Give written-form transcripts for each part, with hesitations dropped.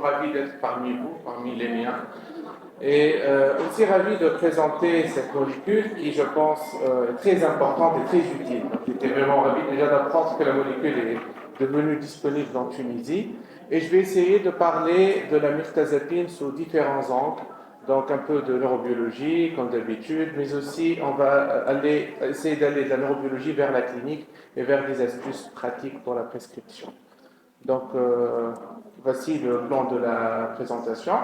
ravi d'être parmi vous, parmi les miens, et aussi ravi de présenter cette molécule qui, je pense, est très importante et très utile. Donc, j'étais vraiment ravi déjà d'apprendre que la molécule est devenue disponible en Tunisie. Et je vais essayer de parler de la mirtazapine sous différents angles. Donc un peu de neurobiologie, comme d'habitude, mais aussi on va essayer d'aller de la neurobiologie vers la clinique et vers des astuces pratiques pour la prescription. Donc voici le plan de la présentation.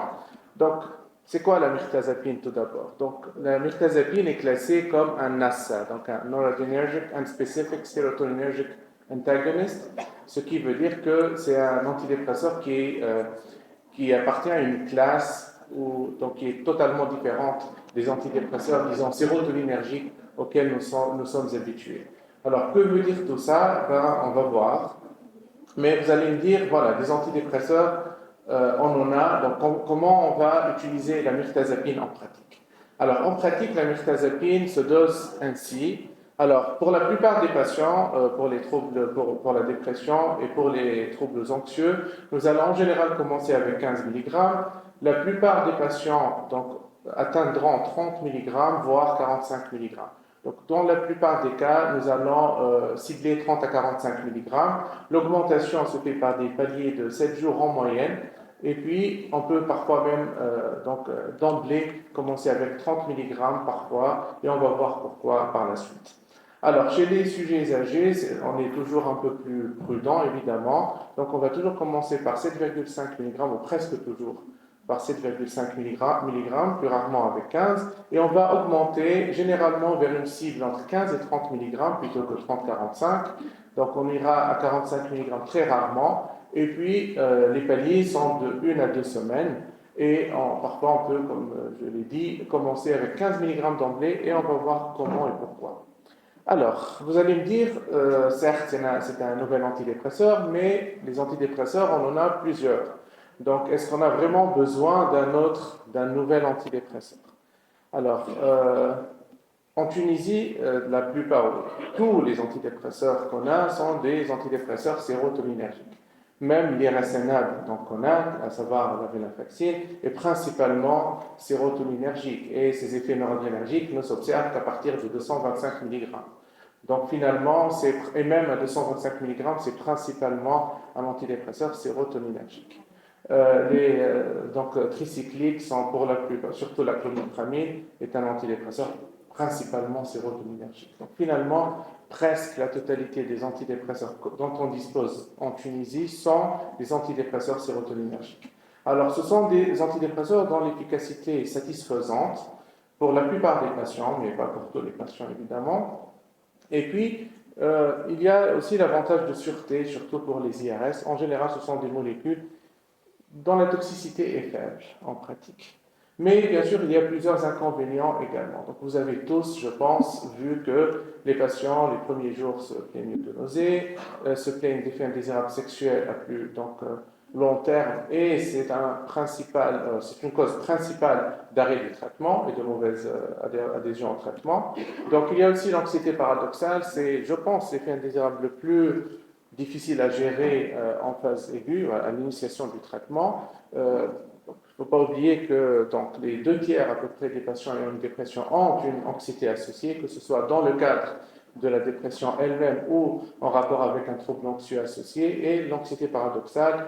Donc c'est quoi la mirtazapine tout d'abord? Donc la mirtazapine est classée comme un NASA, donc un noradrenergic and specific serotonergic antagonist, ce qui veut dire que c'est un antidépresseur qui appartient à une classe donc qui est totalement différente des antidépresseurs, disons, sérotoninergiques auxquels nous sommes habitués. Alors, que veut dire tout ça? Ben, on va voir. Mais vous allez me dire, voilà, des antidépresseurs, on en a, donc comment on va utiliser la mirtazapine en pratique? Alors, en pratique, la mirtazapine se dose ainsi. Alors, pour la plupart des patients, pour les troubles, pour la dépression et pour les troubles anxieux, nous allons en général commencer avec 15 mg. La plupart des patients donc, atteindront 30 mg, voire 45 mg. Donc, dans la plupart des cas, nous allons cibler 30 à 45 mg. L'augmentation se fait par des paliers de 7 jours en moyenne. Et puis, on peut parfois même d'emblée commencer avec 30 mg parfois, et on va voir pourquoi par la suite. Alors, chez les sujets âgés, on est toujours un peu plus prudent, évidemment. Donc, on va toujours commencer par 7,5 mg, ou presque toujours par 7,5 mg, plus rarement avec 15, et on va augmenter généralement vers une cible entre 15 et 30 mg plutôt que 30-45. Donc, on ira à 45 mg très rarement. Et puis, les paliers sont de 1 à 2 semaines. Et parfois, on peut, comme je l'ai dit, commencer avec 15 mg d'emblée et on va voir comment et pourquoi. Alors, vous allez me dire, certes, c'est un nouvel antidépresseur, mais les antidépresseurs, on en a plusieurs. Donc, est-ce qu'on a vraiment besoin d'un nouvel antidépresseur? Alors, en Tunisie, la plupart, tous les antidépresseurs qu'on a sont des antidépresseurs sérotoninergiques. Même l'iracenab qu'on a, à savoir la venlafaxine, est principalement sérotoninergique et ses effets noradrénergiques ne s'observent qu'à partir de 225 mg. Donc finalement, et même à 225 mg, c'est principalement un antidépresseur sérotoninergique. Tricycliques sont pour la plupart, surtout la clomipramine, est un antidépresseur principalement sérotoninergique. Donc finalement, presque la totalité des antidépresseurs dont on dispose en Tunisie sont des antidépresseurs sérotoninergiques. Alors ce sont des antidépresseurs dont l'efficacité est satisfaisante pour la plupart des patients, mais pas pour tous les patients évidemment. Et puis, il y a aussi l'avantage de sûreté, surtout pour les IRS. En général, ce sont des molécules dont la toxicité est faible en pratique. Mais bien sûr, il y a plusieurs inconvénients également. Donc, vous avez tous, je pense, vu que les patients, les premiers jours, se plaignent de nausées, se plaignent d'effets indésirables sexuels à plus long terme, et c'est une cause principale d'arrêt du traitement et de mauvaise adhésion au traitement. Donc, il y a aussi l'anxiété paradoxale, c'est, je pense, l'effet indésirable le plus difficile à gérer en phase aiguë, à l'initiation du traitement. Il ne faut pas oublier que donc, les 2 tiers à peu près des patients ayant une dépression ont une anxiété associée, que ce soit dans le cadre de la dépression elle-même ou en rapport avec un trouble anxieux associé. Et l'anxiété paradoxale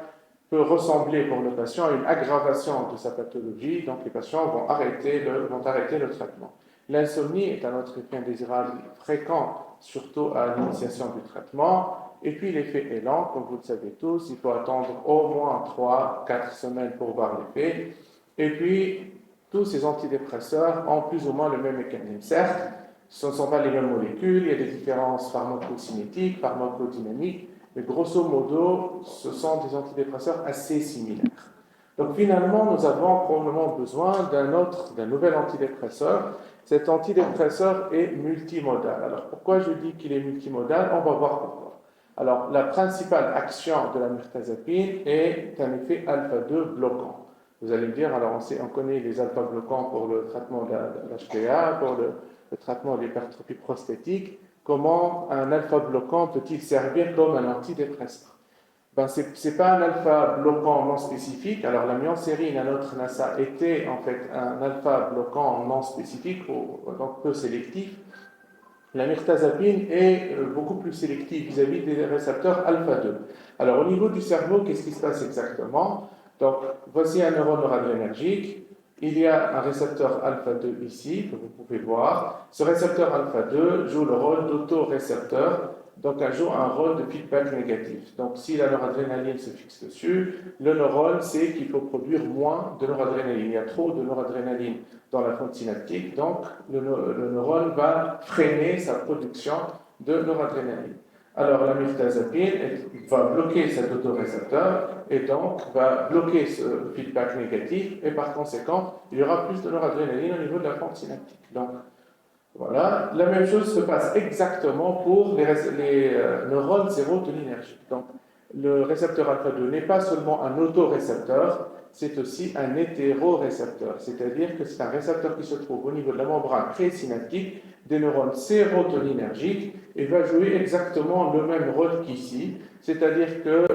peut ressembler pour le patient à une aggravation de sa pathologie, donc les patients vont arrêter le traitement. L'insomnie est un autre effet indésirable fréquent, surtout à l'initiation du traitement. Et puis l'effet est lent, comme vous le savez tous, il faut attendre au moins 3-4 semaines pour voir l'effet. Et puis, tous ces antidépresseurs ont plus ou moins le même mécanisme. Certes, ce ne sont pas les mêmes molécules, il y a des différences pharmacocinétiques, pharmacodynamiques, mais grosso modo, ce sont des antidépresseurs assez similaires. Donc finalement, nous avons probablement besoin d'un nouvel antidépresseur. Cet antidépresseur est multimodal. Alors pourquoi je dis qu'il est multimodal? On va voir pourquoi. Alors la principale action de la mirtazapine est un effet alpha-2 bloquant. Vous allez me dire, alors on connaît les alpha-bloquants pour le traitement de l'HPA, pour le traitement de l'hypertrophie prostatique. Comment un alpha-bloquant peut-il servir comme un antidépresseur? Ben, ce n'est pas un alpha bloquant non spécifique. Alors la myocérine à notre NASA était en fait un alpha bloquant non spécifique, donc peu sélectif. La mirtazapine est beaucoup plus sélective vis-à-vis des récepteurs alpha-2. Alors au niveau du cerveau, qu'est-ce qui se passe exactement? Donc voici un neurone noradrénergique. Il y a un récepteur alpha-2 ici, que vous pouvez voir. Ce récepteur alpha-2 joue le rôle d'autorécepteur, donc elle joue un rôle de feedback négatif. Donc si la noradrénaline se fixe dessus, le neurone sait qu'il faut produire moins de noradrénaline. Il y a trop de noradrénaline dans la fonte synaptique, donc le neurone va freiner sa production de noradrénaline. Alors la mirtazapine va bloquer cet autorécepteur et donc va bloquer ce feedback négatif et par conséquent, il y aura plus de noradrénaline au niveau de la fonte synaptique. Donc voilà, la même chose se passe exactement pour les neurones sérotoninergiques. Donc le récepteur alpha-2 n'est pas seulement un autorécepteur, c'est aussi un hétérorécepteur, c'est-à-dire que c'est un récepteur qui se trouve au niveau de la membrane présynaptique des neurones sérotoninergiques et va jouer exactement le même rôle qu'ici, c'est-à-dire que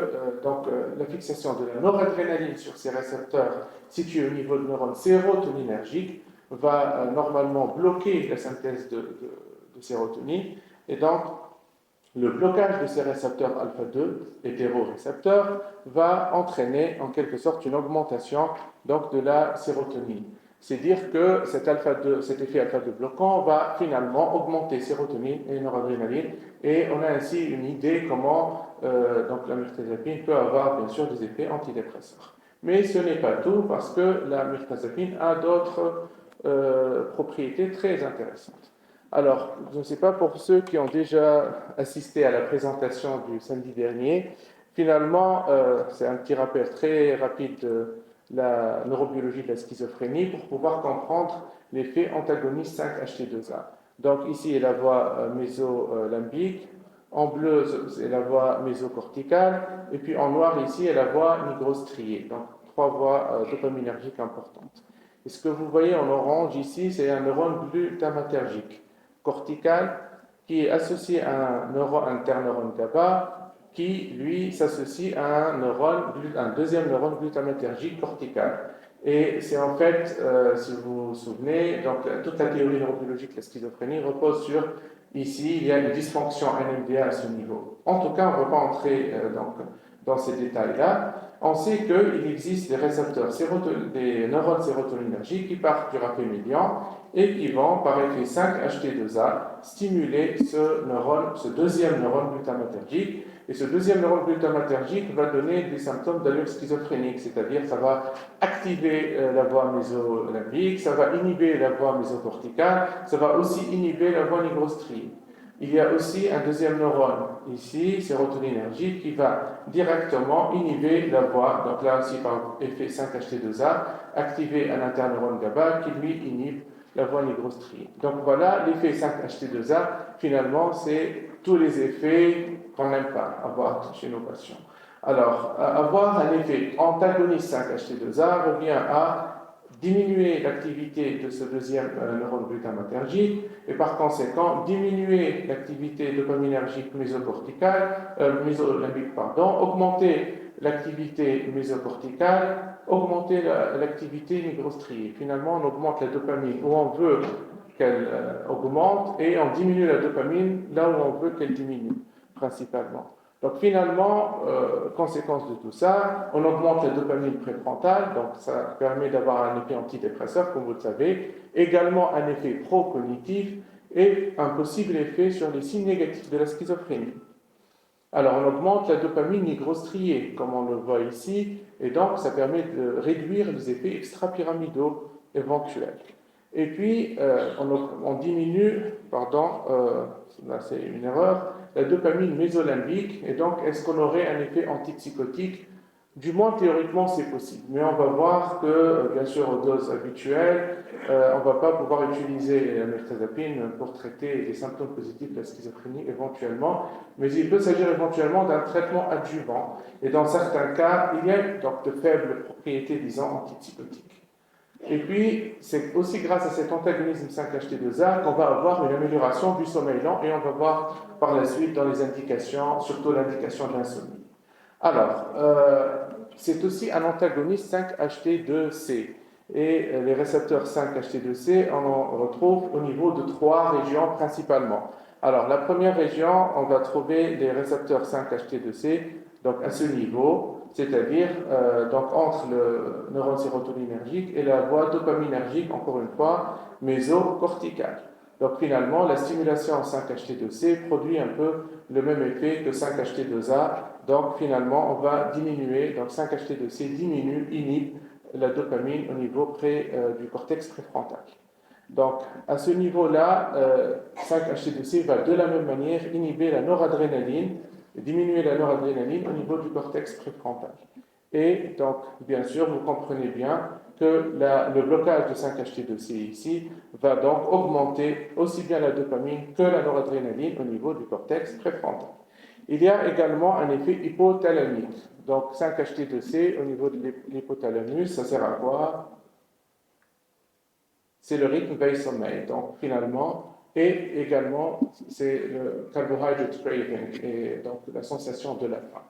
la fixation de la noradrénaline sur ces récepteurs situés au niveau de neurones sérotoninergiques va normalement bloquer la synthèse de sérotonine et donc le blocage de ces récepteurs alpha-2, hétérorécepteurs, va entraîner en quelque sorte une augmentation donc, de la sérotonine. C'est dire que cet effet alpha-2 bloquant va finalement augmenter sérotonine et noradrénaline et on a ainsi une idée comment donc la mirtazapine peut avoir bien sûr des effets antidépresseurs. Mais ce n'est pas tout parce que la mirtazapine a d'autres propriétés très intéressantes. Alors, je ne sais pas pour ceux qui ont déjà assisté à la présentation du samedi dernier, finalement, c'est un petit rappel très rapide de la neurobiologie de la schizophrénie pour pouvoir comprendre l'effet antagoniste 5-HT2A. Donc ici est la voie mésolimbique, en bleu c'est la voie mésocorticale, et puis en noir ici est la voie nigrostriée. Donc trois voies dopaminergiques importantes. Et ce que vous voyez en orange ici, c'est un neurone glutamatergique cortical qui est associé à un interneurone GABA qui, lui, s'associe à un deuxième neurone glutamatergique cortical. Et c'est en fait, si vous vous souvenez, donc, toute la théorie neurobiologique de la schizophrénie repose sur, ici, il y a une dysfonction NMDA à ce niveau. En tout cas, on ne va pas entrer dans ces détails-là. On sait qu'il existe des récepteurs, des neurones sérotoninergiques qui partent du rapémédian et qui vont, par effet 5-HT2A, stimuler ce deuxième neurone glutamatergique. Et ce deuxième neurone glutamatergique va donner des symptômes d'allure schizophrénique, c'est-à-dire ça va activer la voie mésolimbique, ça va inhiber la voie mésocorticale, ça va aussi inhiber la voie nigrostriée. Il y a aussi un deuxième neurone, ici, sérotoninergique, qui va directement inhiber la voie, donc là aussi par effet 5-HT2A, activer un interneurone GABA qui lui inhibe la voie nigrostriée. Donc voilà, l'effet 5-HT2A, finalement, c'est tous les effets qu'on n'aime pas avoir chez nos patients. Alors, avoir un effet antagoniste 5-HT2A revient à diminuer l'activité de ce deuxième neurone glutamatergique et par conséquent diminuer l'activité dopaminergique mésolimbique, augmenter l'activité mésocorticale, augmenter l'activité nigrostriée. Finalement, on augmente la dopamine où on veut qu'elle augmente et on diminue la dopamine là où on veut qu'elle diminue, principalement. Donc finalement, conséquence de tout ça, on augmente la dopamine préfrontale, donc ça permet d'avoir un effet antidépresseur, comme vous le savez, également un effet pro-cognitif et un possible effet sur les signes négatifs de la schizophrénie. Alors on augmente la dopamine nigrostriée, comme on le voit ici, et donc ça permet de réduire les effets extrapyramidaux éventuels. Et puis on diminue, là c'est une erreur, la dopamine mésolimbique, et donc est-ce qu'on aurait un effet antipsychotique? Du moins théoriquement c'est possible, mais on va voir que bien sûr aux doses habituelles, on ne va pas pouvoir utiliser la mirtazapine pour traiter les symptômes positifs de la schizophrénie éventuellement, mais il peut s'agir éventuellement d'un traitement adjuvant, et dans certains cas, il y a donc de faibles propriétés, disons, antipsychotiques. Et puis, c'est aussi grâce à cet antagonisme 5-HT2A qu'on va avoir une amélioration du sommeil lent et on va voir par la suite dans les indications, surtout l'indication de l'insomnie. Alors, c'est aussi un antagoniste 5-HT2C. Et les récepteurs 5-HT2C, on en retrouve au niveau de trois régions principalement. Alors, la première région, on va trouver les récepteurs 5-HT2C, donc à ce niveau, c'est-à-dire donc entre le neurone sérotoninergique et la voie dopaminergique, encore une fois, mésocorticale. Donc finalement, la stimulation 5-HT2C produit un peu le même effet que 5-HT2A. Donc finalement, on va diminuer, donc 5-HT2C diminue, inhibe la dopamine au niveau du cortex préfrontal. Donc à ce niveau-là, 5-HT2C va de la même manière inhiber la noradrénaline, diminuer la noradrénaline au niveau du cortex préfrontal. Et donc, bien sûr, vous comprenez bien que le blocage de 5-HT2C ici va donc augmenter aussi bien la dopamine que la noradrénaline au niveau du cortex préfrontal. Il y a également un effet hypothalamique. Donc 5-HT2C au niveau de l'hypothalamus, ça sert à quoi? C'est le rythme veille-sommeil. Donc finalement, et également, c'est le carbohydrate craving, et donc la sensation de la faim.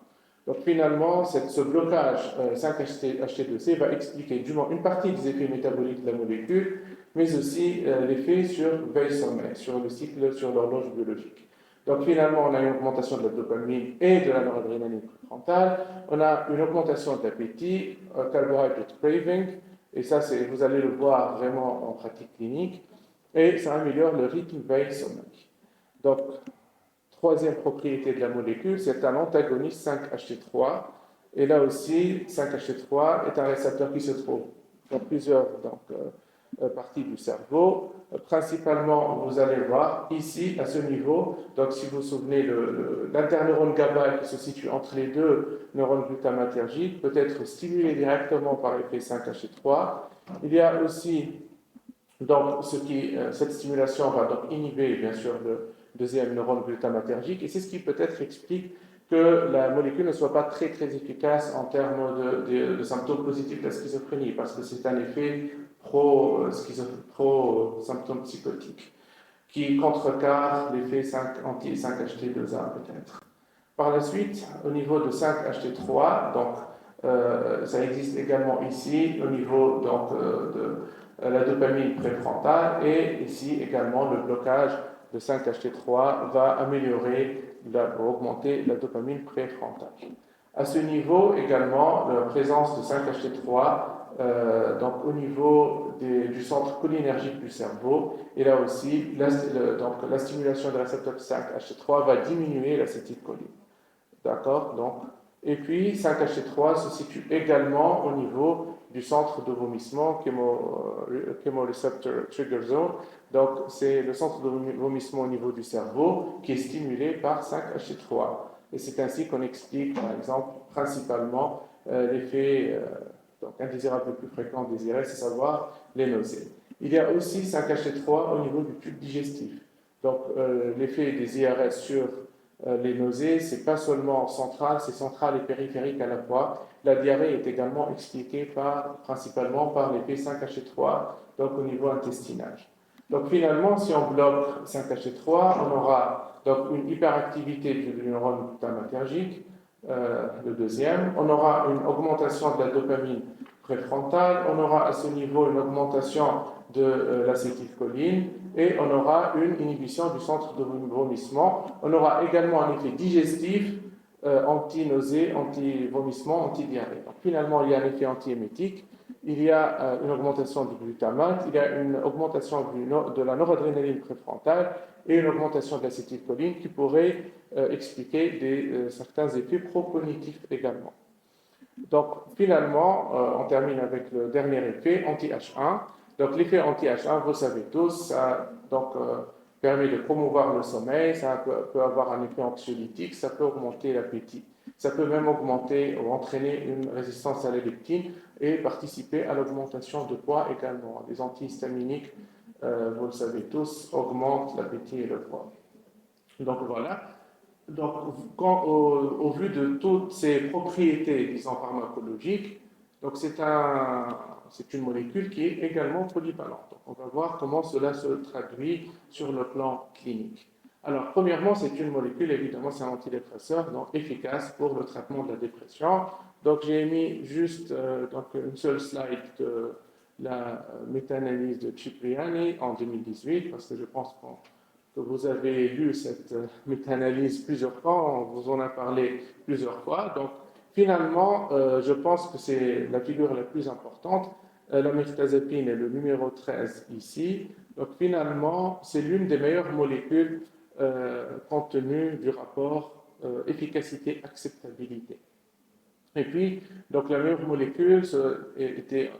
Donc finalement, ce blocage 5-HT2C va expliquer du moins une partie des effets métaboliques de la molécule, mais aussi l'effet sur veille-sommeil, sur le cycle, sur l'horloge biologique. Donc finalement, on a une augmentation de la dopamine et de la noradrénaline préfrontale, on a une augmentation de l'appétit, carbohydrate craving, et ça, vous allez le voir vraiment en pratique clinique, et ça améliore le rythme veille-sommeil. Donc, troisième propriété de la molécule, c'est un antagoniste 5-HT3. Et là aussi, 5-HT3 est un récepteur qui se trouve dans plusieurs parties du cerveau. Principalement, vous allez voir ici, à ce niveau, donc si vous vous souvenez, l'interneurone GABA qui se situe entre les deux neurones glutamatergiques peut être stimulé directement par l'effet 5-HT3. Il y a aussi donc, cette stimulation va donc inhiber, bien sûr, le deuxième neurone glutamatergique, et c'est ce qui peut-être explique que la molécule ne soit pas très efficace en termes de symptômes positifs de la schizophrénie, parce que c'est un effet pro-symptôme psychotique, qui contrecarre l'effet anti-5-HT2A peut-être. Par la suite, au niveau de 5-HT3, donc ça existe également ici au niveau donc, de la dopamine préfrontale, et ici également le blocage de 5-HT3 va augmenter la dopamine préfrontale. À ce niveau également, la présence de 5-HT3 donc au niveau du centre cholinergique du cerveau, et là aussi la stimulation des récepteurs 5-HT3 va diminuer l'acétylcholine. D'accord? Donc, et puis 5-HT3 se situe également au niveau du centre de vomissement, chemoreceptor trigger zone. Donc, c'est le centre de vomissement au niveau du cerveau qui est stimulé par 5-HT3. Et c'est ainsi qu'on explique, par exemple, principalement l'effet indésirable le plus fréquent désiré, c'est savoir les nausées. Il y a aussi 5-HT3 au niveau du tube digestif. Donc, l'effet des IRS sur les nausées, c'est pas seulement central, c'est central et périphérique à la fois. La diarrhée est également expliquée principalement par l'effet 5-HT3, donc au niveau intestinal. Donc finalement, si on bloque 5-HT3, on aura donc une hyperactivité du neurone glutamatergique, le deuxième. On aura une augmentation de la dopamine préfrontale, on aura à ce niveau une augmentation de l'acétylcholine, et on aura une inhibition du centre de vomissement. On aura également un effet digestif, anti-nausée, anti-vomissement, anti-diarrhée. Donc, finalement, il y a un effet anti-émétique, il y a une augmentation du glutamate, il y a une augmentation de la noradrénaline préfrontale et une augmentation de l'acétylcholine qui pourrait expliquer certains effets procognitifs également. Donc finalement, on termine avec le dernier effet, anti-H1. Donc l'effet anti-H1, vous savez tous, ça permet de promouvoir le sommeil, ça peut avoir un effet anxiolytique, ça peut augmenter l'appétit, ça peut même augmenter ou entraîner une résistance à la leptine et participer à l'augmentation de poids également. Les antihistaminiques, vous le savez tous, augmentent l'appétit et le poids. Donc voilà. Donc, au vu de toutes ces propriétés, disons, pharmacologiques, donc c'est une molécule qui est également polyvalente. Donc, on va voir comment cela se traduit sur le plan clinique. Alors, premièrement, c'est une molécule, évidemment, c'est un antidépresseur, donc efficace pour le traitement de la dépression. Donc, j'ai mis juste donc une seule slide de la méta-analyse de Cipriani en 2018, parce que je pense que vous avez lu cette méta-analyse plusieurs fois, on vous en a parlé plusieurs fois. Donc, finalement, je pense que c'est la figure la plus importante. La mirtazapine est le numéro 13 ici. Donc, finalement, c'est l'une des meilleures molécules compte tenu du rapport efficacité-acceptabilité. Et puis, donc la meilleure molécule était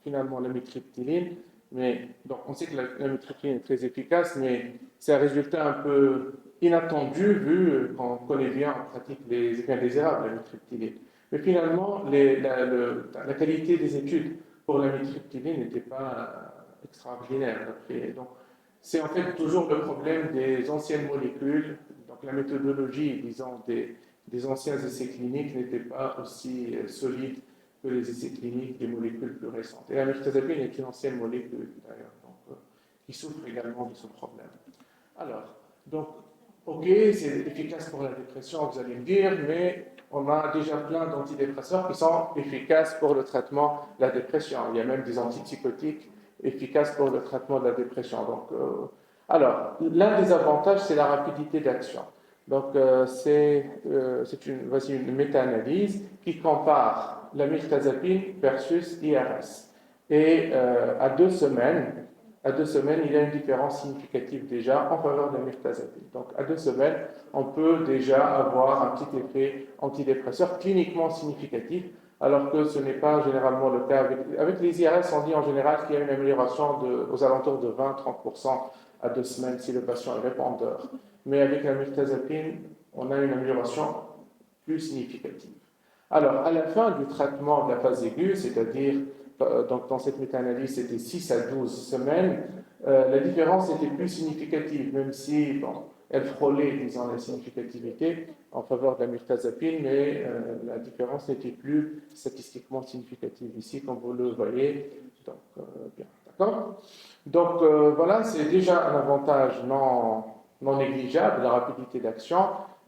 finalement la mitriptyline, mais donc on sait que la mitriptyline est très efficace, mais c'est un résultat un peu inattendu vu qu'on connaît bien en pratique les effets indésirables de la mitriptyline. Mais finalement, la qualité des études pour la mitriptyline n'était pas extraordinaire. Donc, c'est en fait toujours le problème des anciennes molécules. Donc la méthodologie, disons, des anciens essais cliniques n'était pas aussi solide que les essais cliniques des molécules plus récentes. Et la mirtazapine est une ancienne molécule, d'ailleurs, qui souffre également de ce problème. Alors, donc, ok, c'est efficace pour la dépression, vous allez me dire, mais on a déjà plein d'antidépresseurs qui sont efficaces pour le traitement de la dépression. Il y a même des antipsychotiques efficaces pour le traitement de la dépression. Donc, alors, l'un des avantages, c'est la rapidité d'action. Donc, voici une méta-analyse qui compare la mirtazapine versus l'IRS. Et à 2 semaines, il y a une différence significative déjà en faveur de la mirtazapine. Donc, à 2 semaines, on peut déjà avoir un petit effet antidépresseur cliniquement significatif, alors que ce n'est pas généralement le cas. Avec les IRS, on dit en général qu'il y a une amélioration aux alentours de 20-30% à 2 semaines si le patient est répondeur. Mais avec la mirtazapine, on a une amélioration plus significative. Alors, à la fin du traitement de la phase aiguë, c'est-à-dire, donc dans cette méta-analyse, c'était 6 à 12 semaines, la différence était plus significative, même si, bon, elle frôlait, disons, la significativité en faveur de la mirtazapine, mais la différence n'était plus statistiquement significative ici, comme vous le voyez. Donc, bien, d'accord. Donc, voilà, c'est déjà un avantage non négligeable, la rapidité d'action,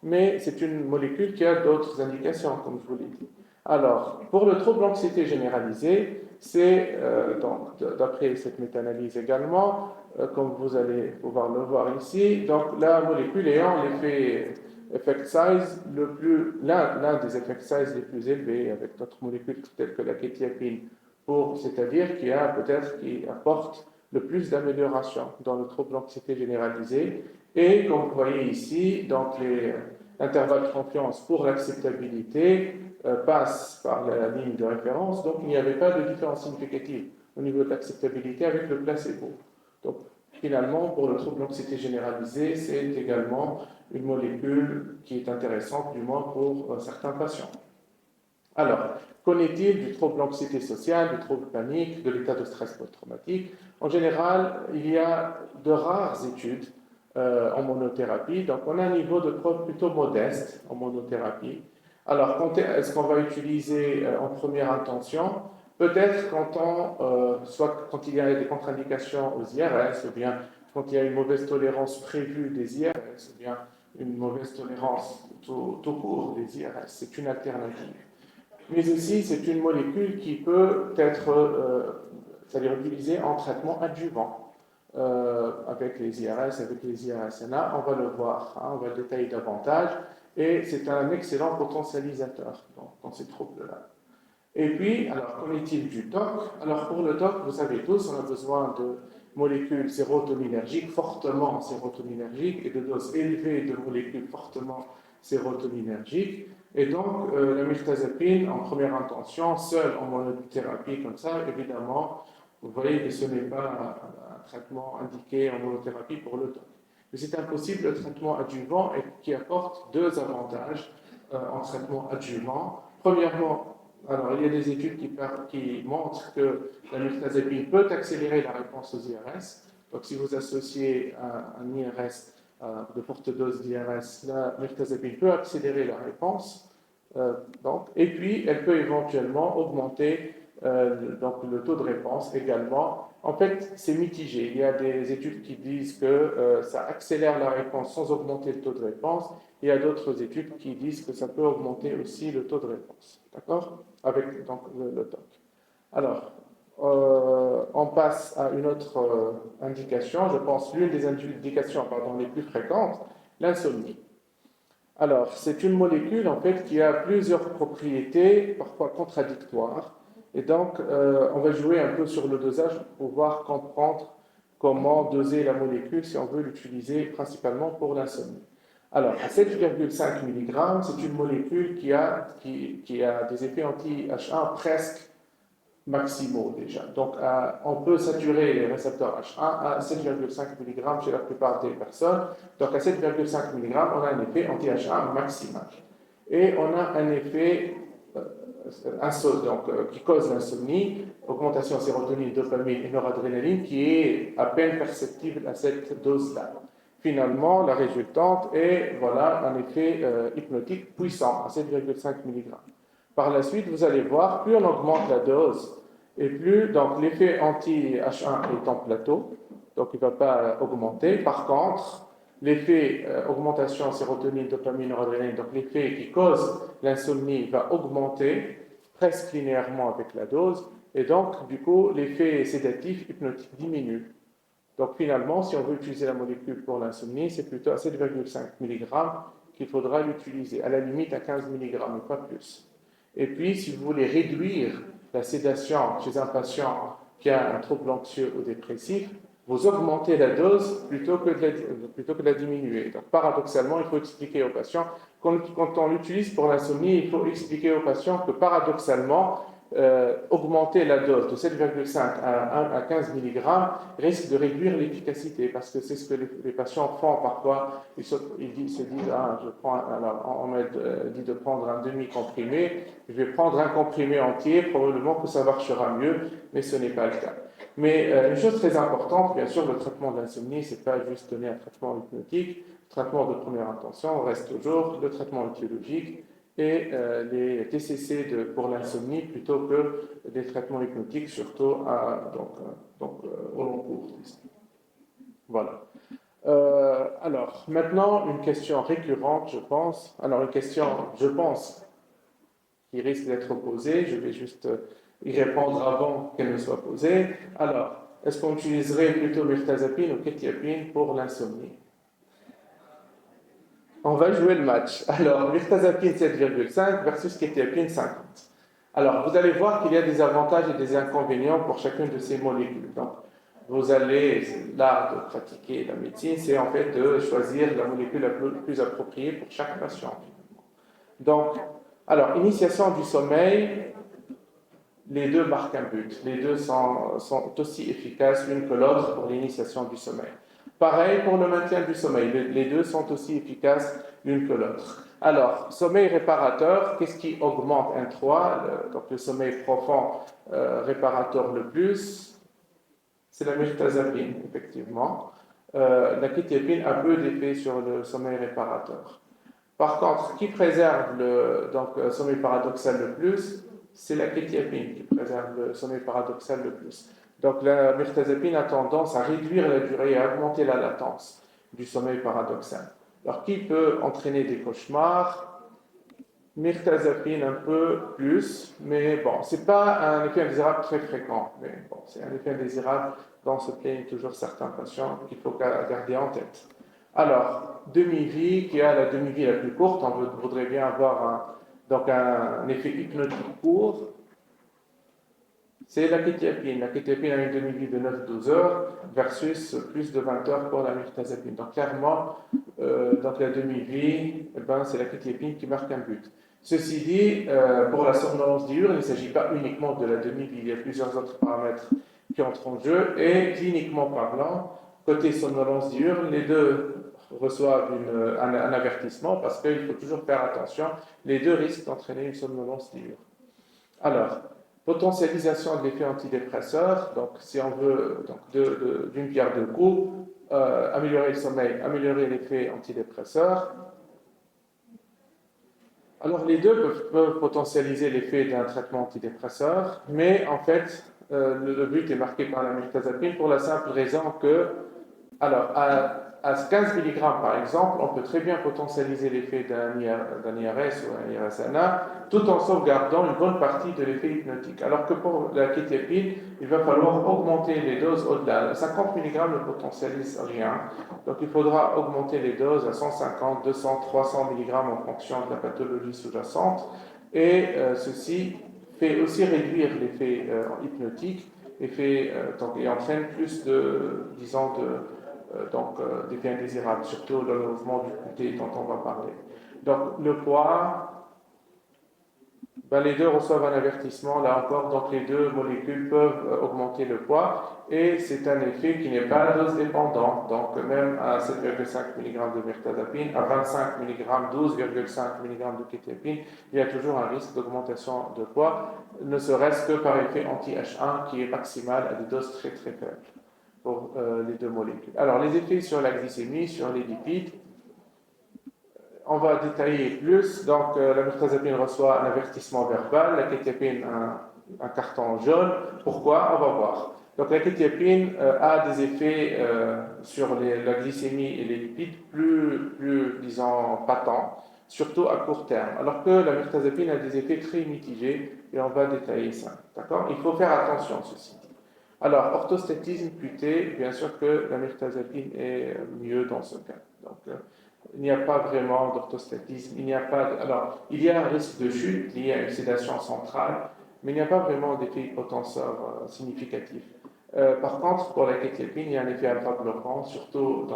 mais c'est une molécule qui a d'autres indications, comme je vous l'ai dit. Alors, pour le trouble d'anxiété généralisée, c'est, donc, d'après cette méta-analyse également, comme vous allez pouvoir le voir ici, donc la molécule ayant l'effet effect size l'un des effect size les plus élevés avec d'autres molécules telles que la kétiapine, c'est-à-dire qui apporte le plus d'amélioration dans le trouble d'anxiété généralisée. Et comme vous voyez ici, donc l'intervalle de confiance pour l'acceptabilité passe par la ligne de référence, donc il n'y avait pas de différence significative au niveau de l'acceptabilité avec le placebo. Donc finalement, pour le trouble d'anxiété généralisée, c'est également une molécule qui est intéressante, du moins pour certains patients. Alors, qu'en est-il du trouble d'anxiété sociale, du trouble panique, de l'état de stress post-traumatique? En général, il y a de rares études en monothérapie, donc on a un niveau de preuve plutôt modeste en monothérapie. Alors, est-ce qu'on va utiliser en première intention? Peut-être soit quand il y a des contre-indications aux IRS, ou bien quand il y a une mauvaise tolérance prévue des IRS, ou bien une mauvaise tolérance tout court des IRS, c'est une alternative. Mais aussi, c'est une molécule qui peut être c'est-à-dire utilisée en traitement adjuvant avec les IRS, avec les IRSNA. On va le voir, on va le détailler davantage. Et c'est un excellent potentialisateur dans ces troubles-là. Et puis, alors, qu'en est-il du TOC? Alors, pour le TOC, vous savez tous, on a besoin de molécules sérotoninergiques, fortement sérotoninergiques, et de doses élevées de molécules fortement sérotoninergiques. Et donc, la mirtazapine, en première intention, seule en monothérapie comme ça, évidemment, vous voyez que ce n'est pas un traitement indiqué en monothérapie pour le TOC. Mais c'est un possible traitement adjuvant et qui apporte deux avantages en traitement adjuvant. Premièrement, alors, il y a des études qui montrent que la mirtazapine peut accélérer la réponse aux IRS. Donc, si vous associez un IRS de forte dose d'IRS, la mirtazapine peut accélérer la réponse. Et puis, elle peut éventuellement augmenter donc le taux de réponse également. En fait, c'est mitigé. Il y a des études qui disent que ça accélère la réponse sans augmenter le taux de réponse. Il y a d'autres études qui disent que ça peut augmenter aussi le taux de réponse. D'accord? Avec donc, le TOC. Alors, on passe à une autre indication. Je pense l'une des indications les plus fréquentes, l'insomnie. Alors, c'est une molécule en fait qui a plusieurs propriétés, parfois contradictoires. Et donc, on va jouer un peu sur le dosage pour pouvoir comprendre comment doser la molécule si on veut l'utiliser principalement pour l'insomnie. Alors, à 7,5 mg, c'est une molécule qui a des effets anti-H1 presque maximaux déjà. Donc, on peut saturer les récepteurs H1 à 7,5 mg chez la plupart des personnes. Donc, à 7,5 mg, on a un effet anti-H1 maximal. Et on a un effet qui cause l'insomnie, augmentation de sérotonine, dopamine et noradrénaline, qui est à peine perceptible à cette dose-là. Finalement, la résultante est un effet hypnotique puissant à 7,5 mg. Par la suite, vous allez voir, plus on augmente la dose, et plus donc l'effet anti-H1 est en plateau, donc il ne va pas augmenter. Par contre, l'effet augmentation sérotonine, dopamine, noradrénaline, donc l'effet qui cause l'insomnie va augmenter presque linéairement avec la dose, et donc du coup l'effet sédatif hypnotique diminue. Donc finalement, si on veut utiliser la molécule pour l'insomnie, c'est plutôt à 7,5 mg qu'il faudra l'utiliser, à la limite à 15 mg, mais pas plus. Et puis, si vous voulez réduire la sédation chez un patient qui a un trouble anxieux ou dépressif, vous augmentez la dose plutôt que de la diminuer. Donc, paradoxalement, il faut expliquer aux patients, quand on l'utilise pour l'insomnie, il faut expliquer aux patients que paradoxalement, augmenter la dose de 7,5 à 15 mg risque de réduire l'efficacité, parce que c'est ce que les patients font parfois. Ils se disent, on m'a dit de prendre un demi-comprimé, je vais prendre un comprimé entier, probablement que ça marchera mieux, mais ce n'est pas le cas. Mais une chose très importante, bien sûr, le traitement de l'insomnie, c'est pas juste donner un traitement hypnotique. Le traitement de première intention reste toujours le traitement étiologique et les TCC pour l'insomnie plutôt que des traitements hypnotiques, surtout au long cours. Voilà. Alors, maintenant, une question récurrente, je pense. Alors, une question, je pense, qui risque d'être posée. Je vais juste y répondre avant qu'elle ne soit posée. Alors, est-ce qu'on utiliserait plutôt mirtazapine ou kétiapine pour l'insomnie? On va jouer le match. Alors, mirtazapine 7,5 versus kétiapine 50. Alors, vous allez voir qu'il y a des avantages et des inconvénients pour chacune de ces molécules. Donc, vous allez, l'art de pratiquer la médecine, c'est en fait de choisir la molécule la plus appropriée pour chaque patient. Donc, alors, initiation du sommeil, les deux marquent un but. Les deux sont aussi efficaces l'une que l'autre pour l'initiation du sommeil. Pareil pour le maintien du sommeil, les deux sont aussi efficaces l'une que l'autre. Alors, sommeil réparateur, qu'est-ce qui augmente un 3, donc le sommeil profond réparateur le plus? C'est la mirtazapine, effectivement. La kétiapine a peu d'effet sur le sommeil réparateur. Par contre, qui préserve le sommeil paradoxal le plus? C'est la kétiapine qui préserve le sommeil paradoxal le plus. Donc la mirtazapine a tendance à réduire la durée et à augmenter la latence du sommeil paradoxal. Alors qui peut entraîner des cauchemars? Mirtazapine un peu plus, mais bon, c'est pas un effet indésirable très fréquent, mais bon, c'est un effet indésirable dont se plaignent toujours certains patients qu'il faut garder en tête. Alors, demi-vie, qui a la demi-vie la plus courte, on voudrait bien avoir un effet hypnotique court, c'est la kétiapine. La kétiapine a une demi-vie de 9-12 heures versus plus de 20 heures pour la mirtazapine. Donc clairement, la demi-vie, c'est la kétiapine qui marque un but. Ceci dit, pour la somnolence diurne, il ne s'agit pas uniquement de la demi-vie, il y a plusieurs autres paramètres qui entrent en jeu, et cliniquement parlant, côté somnolence diurne, les deux reçoivent un avertissement parce qu'il faut toujours faire attention, les deux risquent d'entraîner une somnolence diurne. Alors, potentialisation de l'effet antidépresseur, donc si on veut d'une pierre deux coups, améliorer le sommeil, améliorer l'effet antidépresseur. Alors, les deux peuvent potentialiser l'effet d'un traitement antidépresseur, mais en fait, le but est marqué par la mirtazapine pour la simple raison que alors, à 15 mg par exemple, on peut très bien potentialiser l'effet d'un IRS ou un IRSNA tout en sauvegardant une bonne partie de l'effet hypnotique. Alors que pour la kétiapine, il va falloir augmenter les doses au-delà. 50 mg ne potentialise rien, donc il faudra augmenter les doses à 150, 200, 300 mg en fonction de la pathologie sous-jacente. Et ceci fait aussi réduire l'effet hypnotique et entraîne plus de, disons, d'effets indésirables, surtout le mouvement du côté dont on va parler. Donc le poids, les deux reçoivent un avertissement, là encore, donc les deux molécules peuvent augmenter le poids, et c'est un effet qui n'est pas dose dépendant, donc même à 7,5 mg de mirtazapine, à 25 mg, 12,5 mg de kétiapine, il y a toujours un risque d'augmentation de poids, ne serait-ce que par effet anti-H1 qui est maximal à des doses très très faibles pour les deux molécules. Alors, les effets sur la glycémie, sur les lipides, on va détailler plus. Donc, la mirtazapine reçoit un avertissement verbal, la kétiapine un carton jaune. Pourquoi? On va voir. Donc, la kétiapine a des effets sur la glycémie et les lipides plus, disons, patents, surtout à court terme. Alors que la mirtazapine a des effets très mitigés, et on va détailler ça. D'accord? Il faut faire attention, ceci. Alors, orthostatisme QT, bien sûr que la mirtazapine est mieux dans ce cas. Donc, il n'y a pas vraiment d'orthostatisme. Il n'y a pas alors, il y a un risque de chute lié à une sédation centrale, mais il n'y a pas vraiment d'effet hypotenseur significatif. Par contre, pour la kétiapine, il y a un effet alpha-bloquant, surtout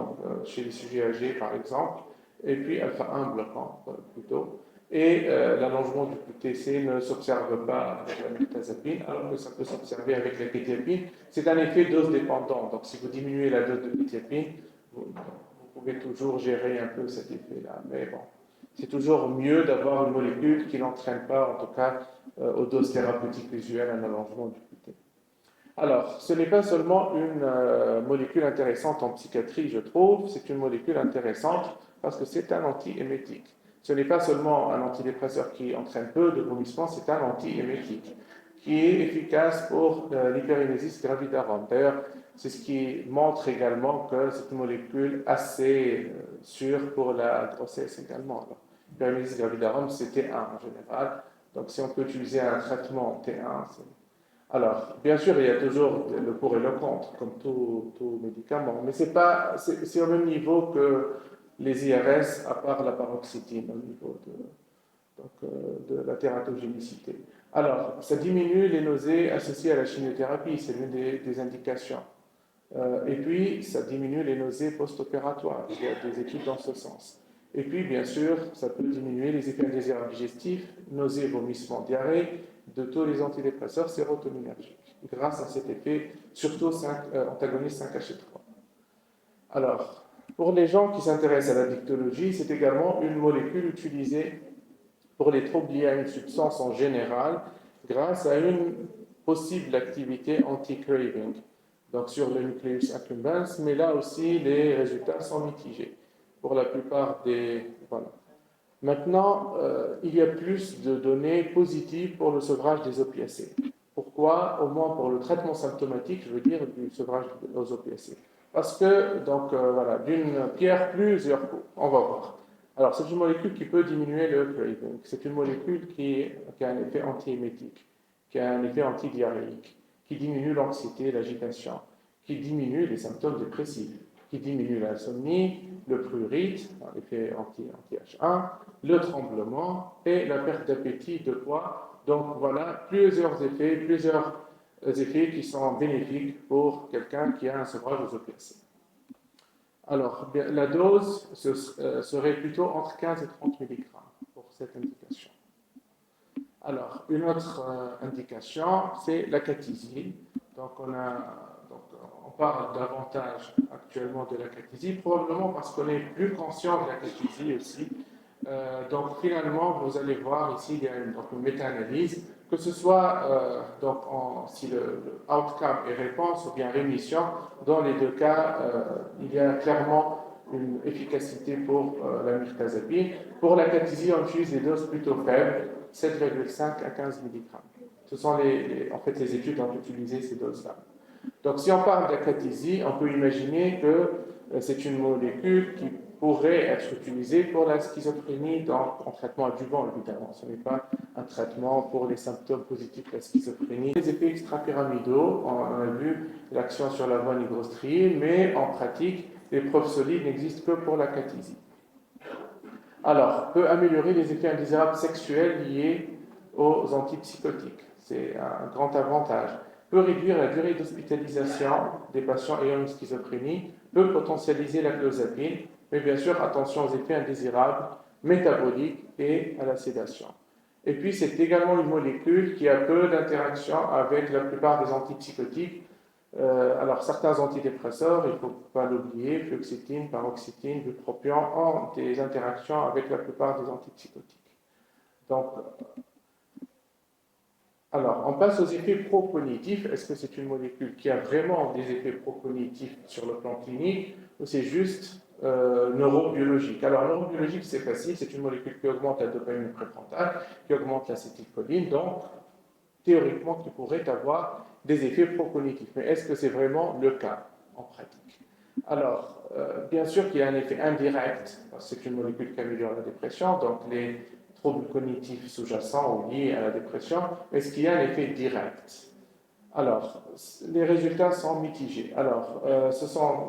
chez les sujets âgés, par exemple, et puis alpha-1 bloquant, plutôt. Et l'allongement du QTC ne s'observe pas avec la mirtazapine, alors que ça peut s'observer avec la kétiapine. C'est un effet dose dépendant. Donc, si vous diminuez la dose de kétiapine, vous pouvez toujours gérer un peu cet effet-là. Mais bon, c'est toujours mieux d'avoir une molécule qui n'entraîne pas, en tout cas, aux doses thérapeutiques usuelles, un allongement du QT. Alors, ce n'est pas seulement une molécule intéressante en psychiatrie, je trouve, c'est une molécule intéressante parce que c'est un anti-émétique. Ce n'est pas seulement un antidépresseur qui entraîne peu de vomissements, c'est un anti-émétique qui est efficace pour l'hypérinésis gravidarum. D'ailleurs, c'est ce qui montre également que c'est une molécule assez sûre pour la grossesse également. L'hypérinésis gravidarum, c'est T1 en général. Donc, si on peut utiliser un traitement T1, c'est... Alors, bien sûr, il y a toujours le pour et le contre, comme tout médicament, mais c'est au même niveau que les IRS, à part la paroxétine, au niveau de la tératogénicité. Alors, ça diminue les nausées associées à la chimiothérapie, c'est l'une des indications. Et puis, ça diminue les nausées post-opératoires, il y a des études dans ce sens. Et puis, bien sûr, ça peut diminuer les effets indésirables digestifs, nausées, vomissements, diarrhée, de tous les antidépresseurs sérotoninergiques, grâce à cet effet, surtout antagoniste 5-HT3. Alors, pour les gens qui s'intéressent à la dictologie, c'est également une molécule utilisée pour les troubles liés à une substance en général, grâce à une possible activité anti-craving, donc sur le nucleus accumbens, mais là aussi les résultats sont mitigés pour la plupart des... Voilà. Maintenant, il y a plus de données positives pour le sevrage des opiacés. Pourquoi? Au moins pour le traitement symptomatique, je veux dire, du sevrage aux opiacés. Parce que, donc, voilà, d'une pierre, plusieurs coups. On va voir. Alors, c'est une molécule qui peut diminuer le craving. C'est une molécule qui a un effet antiémétique, qui a un effet antidiarrhéique, qui diminue l'anxiété, l'agitation, qui diminue les symptômes dépressifs, qui diminue l'insomnie, le prurite, l'effet anti-H1, le tremblement et la perte d'appétit, de poids. Donc voilà, plusieurs effets qui sont bénéfiques pour quelqu'un qui a un sevrage aux opiacés. Alors, la dose serait plutôt entre 15 et 30 mg pour cette indication. Alors, une autre indication, c'est l'acathisie. Donc, on parle davantage actuellement de l'acathisie, probablement parce qu'on est plus conscient de l'acathisie aussi. Donc, finalement, vous allez voir ici, il y a une méta-analyse, que ce soit si le outcome est réponse ou bien rémission, dans les deux cas, il y a clairement une efficacité pour la mirtazapine. Pour la catisie, on utilise des doses plutôt faibles, 7,5 à 15 mg. Ce sont en fait les études ont utilisé ces doses-là. Donc si on parle d'acatisie, on peut imaginer que c'est une molécule qui pourrait être utilisée pour la schizophrénie en traitement adjuvant, évidemment. Ce n'est pas un traitement pour les symptômes positifs de la schizophrénie. Les effets extrapyramidaux, on a vu l'action sur la voie nigrostrienne, mais en pratique, les preuves solides n'existent que pour l'acatisie. Alors, peut améliorer les effets indésirables sexuels liés aux antipsychotiques. C'est un grand avantage. Peut réduire la durée d'hospitalisation des patients ayant une schizophrénie, peut potentialiser la clozapine, mais bien sûr, attention aux effets indésirables métaboliques et à la sédation. Et puis, c'est également une molécule qui a peu d'interaction avec la plupart des antipsychotiques. Alors, certains antidépresseurs, il ne faut pas l'oublier, fluoxétine, paroxétine, bupropion, ont des interactions avec la plupart des antipsychotiques. Donc, alors, on passe aux effets procognitifs. Est-ce que c'est une molécule qui a vraiment des effets procognitifs sur le plan clinique ou c'est juste neurobiologique? Alors, neurobiologique, c'est facile, c'est une molécule qui augmente la dopamine préfrontale, qui augmente l'acétylcholine, donc théoriquement qui pourrait avoir des effets procognitifs. Mais est-ce que c'est vraiment le cas en pratique? Alors, bien sûr qu'il y a un effet indirect, parce que c'est une molécule qui améliore la dépression, donc les troubles cognitifs sous-jacents ou liés à la dépression, mais est-ce qu'il y a un effet direct? Alors, les résultats sont mitigés. Alors,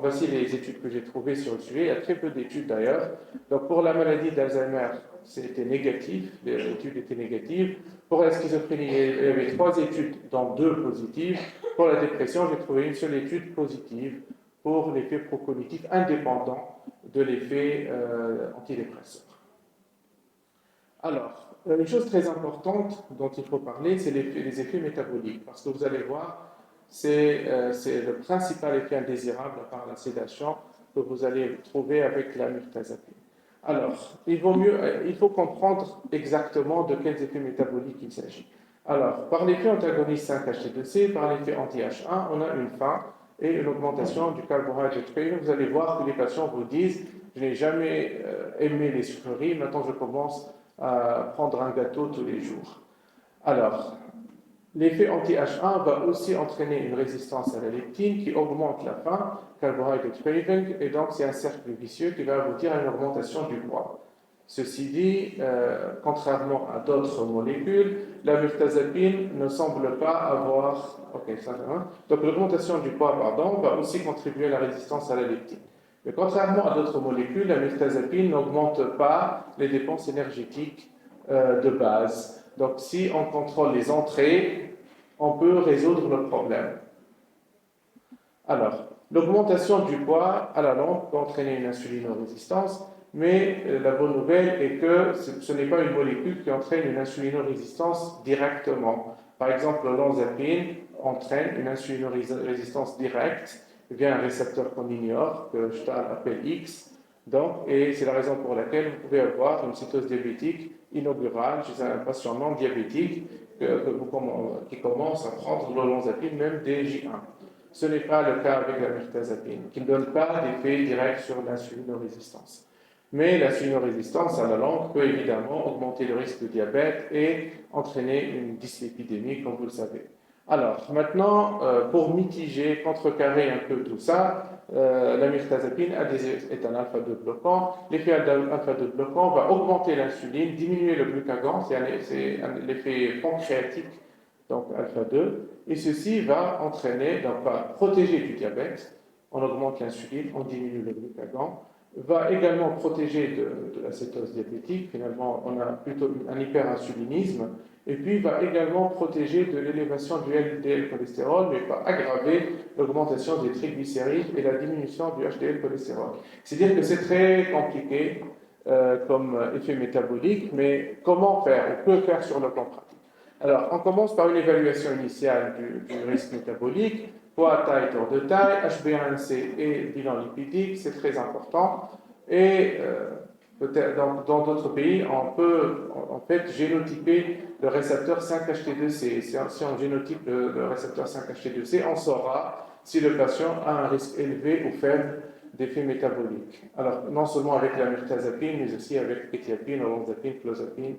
voici les études que j'ai trouvées sur le sujet. Il y a très peu d'études d'ailleurs. Donc, pour la maladie d'Alzheimer, c'était négatif, les études étaient négatives. Pour la schizophrénie, il y avait 3 études, dont 2 positives. Pour la dépression, j'ai trouvé une seule étude positive pour l'effet procognitif indépendant de l'effet antidépresseur. Alors, une chose très importante dont il faut parler, c'est les effets métaboliques, parce que vous allez voir, c'est le principal effet indésirable, à part la sédation, que vous allez trouver avec la mirtazapine. Alors, il faut comprendre exactement de quels effets métaboliques il s'agit. Alors, par l'effet antagoniste 5-HT2C, par l'effet anti-H1, on a une faim et une augmentation du carbohydrate craving. Vous allez voir que les patients vous disent « Je n'ai jamais aimé les sucreries, maintenant je commence à prendre un gâteau tous les jours. » Alors, l'effet anti-H1 va aussi entraîner une résistance à la leptine qui augmente la faim, carbohydrate craving, et donc c'est un cercle vicieux qui va aboutir à une augmentation du poids. Ceci dit, contrairement à d'autres molécules, la mirtazapine ne semble pas avoir... Donc l'augmentation du poids, va aussi contribuer à la résistance à la leptine. Mais contrairement à d'autres molécules, la mirtazapine n'augmente pas les dépenses énergétiques de base. Donc si on contrôle les entrées, on peut résoudre le problème. Alors, l'augmentation du poids à la longue peut entraîner une insulinorésistance, mais la bonne nouvelle est que ce n'est pas une molécule qui entraîne une insulinorésistance directement. Par exemple, l'olanzapine entraîne une insulinorésistance directe via un récepteur qu'on ignore, que Stahl appelle X. Donc, et c'est la raison pour laquelle vous pouvez avoir une cytose diabétique inaugurale chez un patient non diabétique qui commence à prendre l'olanzapine même dès J1. Ce n'est pas le cas avec la mirtazapine, qui ne donne pas d'effet direct sur l'insulinorésistance. Mais l'insulinorésistance à la longue peut évidemment augmenter le risque de diabète et entraîner une dyslipidémie, comme vous le savez. Alors, maintenant, pour mitiger, contrecarrer un peu tout ça, la mirtazapine est un alpha-2 bloquant. L'effet alpha-2 bloquant va augmenter l'insuline, diminuer le glucagon, c'est l'effet pancréatique, donc alpha-2, et ceci va entraîner, donc va protéger du diabète, on augmente l'insuline, on diminue le glucagon, va également protéger de la cétose diabétique, finalement on a plutôt un hyperinsulinisme, et puis va également protéger de l'élévation du LDL cholestérol, mais va aggraver l'augmentation des triglycérides et la diminution du HDL cholestérol. C'est-à-dire que c'est très compliqué comme effet métabolique, mais comment faire? On peut faire sur le plan pratique. Alors, on commence par une évaluation initiale du risque métabolique, poids, taille, tour de taille, HbA1c et bilan lipidique, c'est très important. Et peut-être dans d'autres pays, on peut en fait génotyper le récepteur 5-HT2C. Si on génotype le récepteur 5-HT2C, on saura si le patient a un risque élevé ou faible d'effets métaboliques. Alors, non seulement avec la mirtazapine, mais aussi avec éthiapine, olanzapine, clozapine,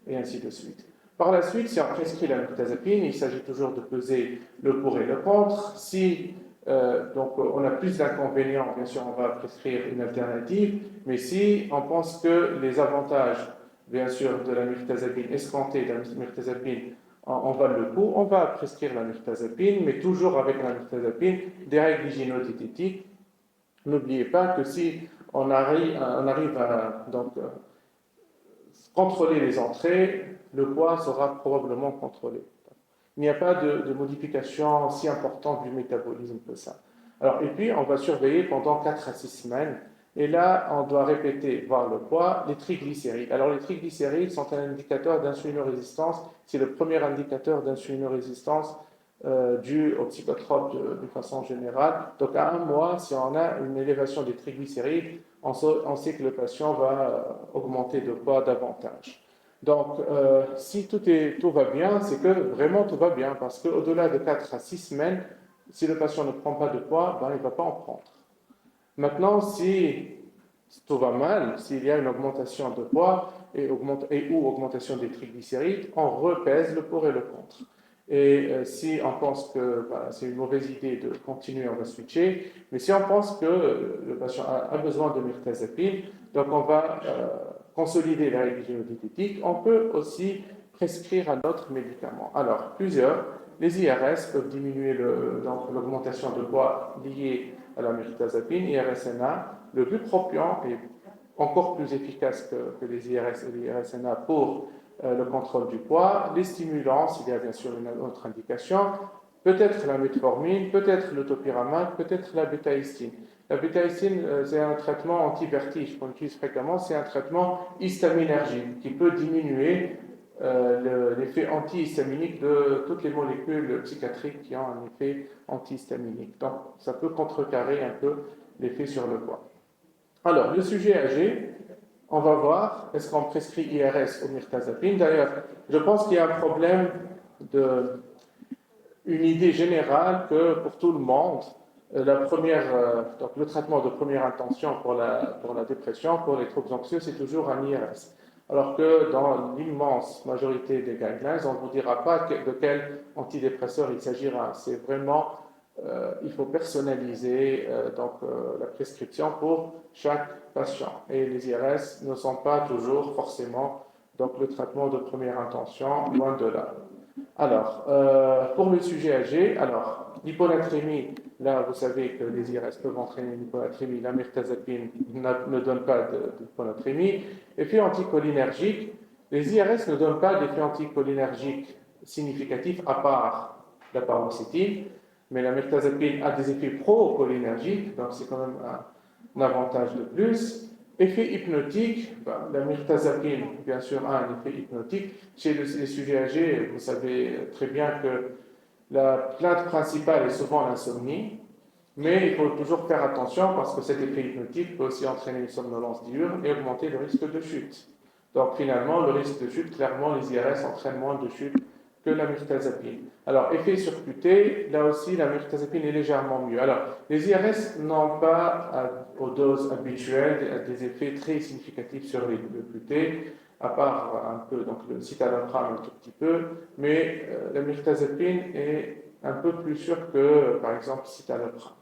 et ainsi de suite. Par la suite, si on prescrit la mirtazapine, il s'agit toujours de peser le pour et le contre. Si donc on a plus d'inconvénients, bien sûr, on va prescrire une alternative, mais si on pense que les avantages, bien sûr, de la mirtazapine, escomptés de la mirtazapine, en valent le coup, on va prescrire la mirtazapine, mais toujours avec la mirtazapine, des règles hygiéno-diététiques. N'oubliez pas que si on arrive à contrôler les entrées, le poids sera probablement contrôlé. Il n'y a pas de modification si importante du métabolisme que ça. Alors, et puis, on va surveiller pendant 4 à 6 semaines. Et là, on doit répéter, voir le poids, les triglycérides. Alors, les triglycérides sont un indicateur d'insulinorésistance. C'est le premier indicateur d'insulinorésistance dû aux psychotropes de façon générale. Donc, à un mois, si on a une élévation des triglycérides, on sait que le patient va augmenter de poids davantage. Donc, si tout va bien, c'est que vraiment tout va bien, parce qu'au-delà de 4 à 6 semaines, si le patient ne prend pas de poids, ben, il ne va pas en prendre. Maintenant, si tout va mal, s'il y a une augmentation de poids ou augmentation des triglycérides, on repèse le pour et le contre. Et si on pense que c'est une mauvaise idée de continuer, on va switcher. Mais si on pense que le patient a besoin de mirtazapine, donc on va consolider la règle hygiéno-diététique, on peut aussi prescrire un autre médicament. Alors, plusieurs. Les IRS peuvent diminuer l'augmentation de poids liée à la mirtazapine, IRSNA. Le bupropion est encore plus efficace que les IRS et les IRSNA pour le contrôle du poids. Les stimulants, il y a bien sûr une autre indication, peut-être la metformine, peut-être le topiramate, peut-être la bétaïstine. La bétaïstine, c'est un traitement anti-vertige qu'on utilise fréquemment, c'est un traitement histaminergique qui peut diminuer l'effet antihistaminique de toutes les molécules psychiatriques qui ont un effet antihistaminique. Donc, ça peut contrecarrer un peu l'effet sur le poids. Alors, le sujet âgé, on va voir, est-ce qu'on prescrit IRS ou mirtazapine? D'ailleurs, je pense qu'il y a un problème une idée générale que pour tout le monde, donc le traitement de première intention pour la dépression, pour les troubles anxieux, c'est toujours un IRS. Alors que dans l'immense majorité des guidelines, on ne vous dira pas de quel antidépresseur il s'agira. C'est vraiment, il faut personnaliser la prescription pour chaque patient. Et les IRS ne sont pas toujours forcément le traitement de première intention, loin de là. Alors, pour le sujet âgé, l'hyponatrémie, là, vous savez que les IRS peuvent entraîner une hyponatrémie, la mirtazapine ne donne pas d'hyponatrémie. Effet anticholinergique, les IRS ne donnent pas d'effet anticholinergique significatif à part la paroxétine, mais la mirtazapine a des effets pro-cholinergiques, donc c'est quand même un avantage de plus. Effet hypnotique, la mirtazapine, bien sûr, a un effet hypnotique. Chez les sujets âgés, vous savez très bien que la plainte principale est souvent l'insomnie, mais il faut toujours faire attention parce que cet effet hypnotique peut aussi entraîner une somnolence diurne et augmenter le risque de chute. Donc finalement, le risque de chute, clairement, les IRS entraînent moins de chute que la mirtazapine. Alors, effet surcuté, là aussi, la mirtazapine est légèrement mieux. Alors, les IRS n'ont pas, aux doses habituelles, des effets très significatifs sur le QT, à part un peu, donc le citalopram un tout petit peu, mais la mirtazapine est un peu plus sûre que, par exemple, citalopram.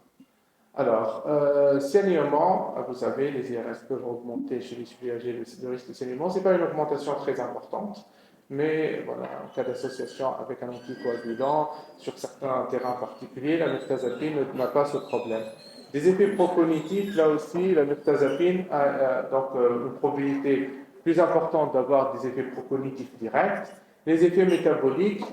Alors, saignement, vous savez, les IRS peuvent augmenter chez les sujets âgés le risque de saignement. Ce n'est pas une augmentation très importante, mais voilà, en cas d'association avec un anticoagulant, sur certains terrains particuliers, la mirtazapine n'a pas ce problème. Des effets procognitifs, là aussi, la mirtazapine a une probabilité plus importante d'avoir des effets procognitifs directs. Les effets métaboliques,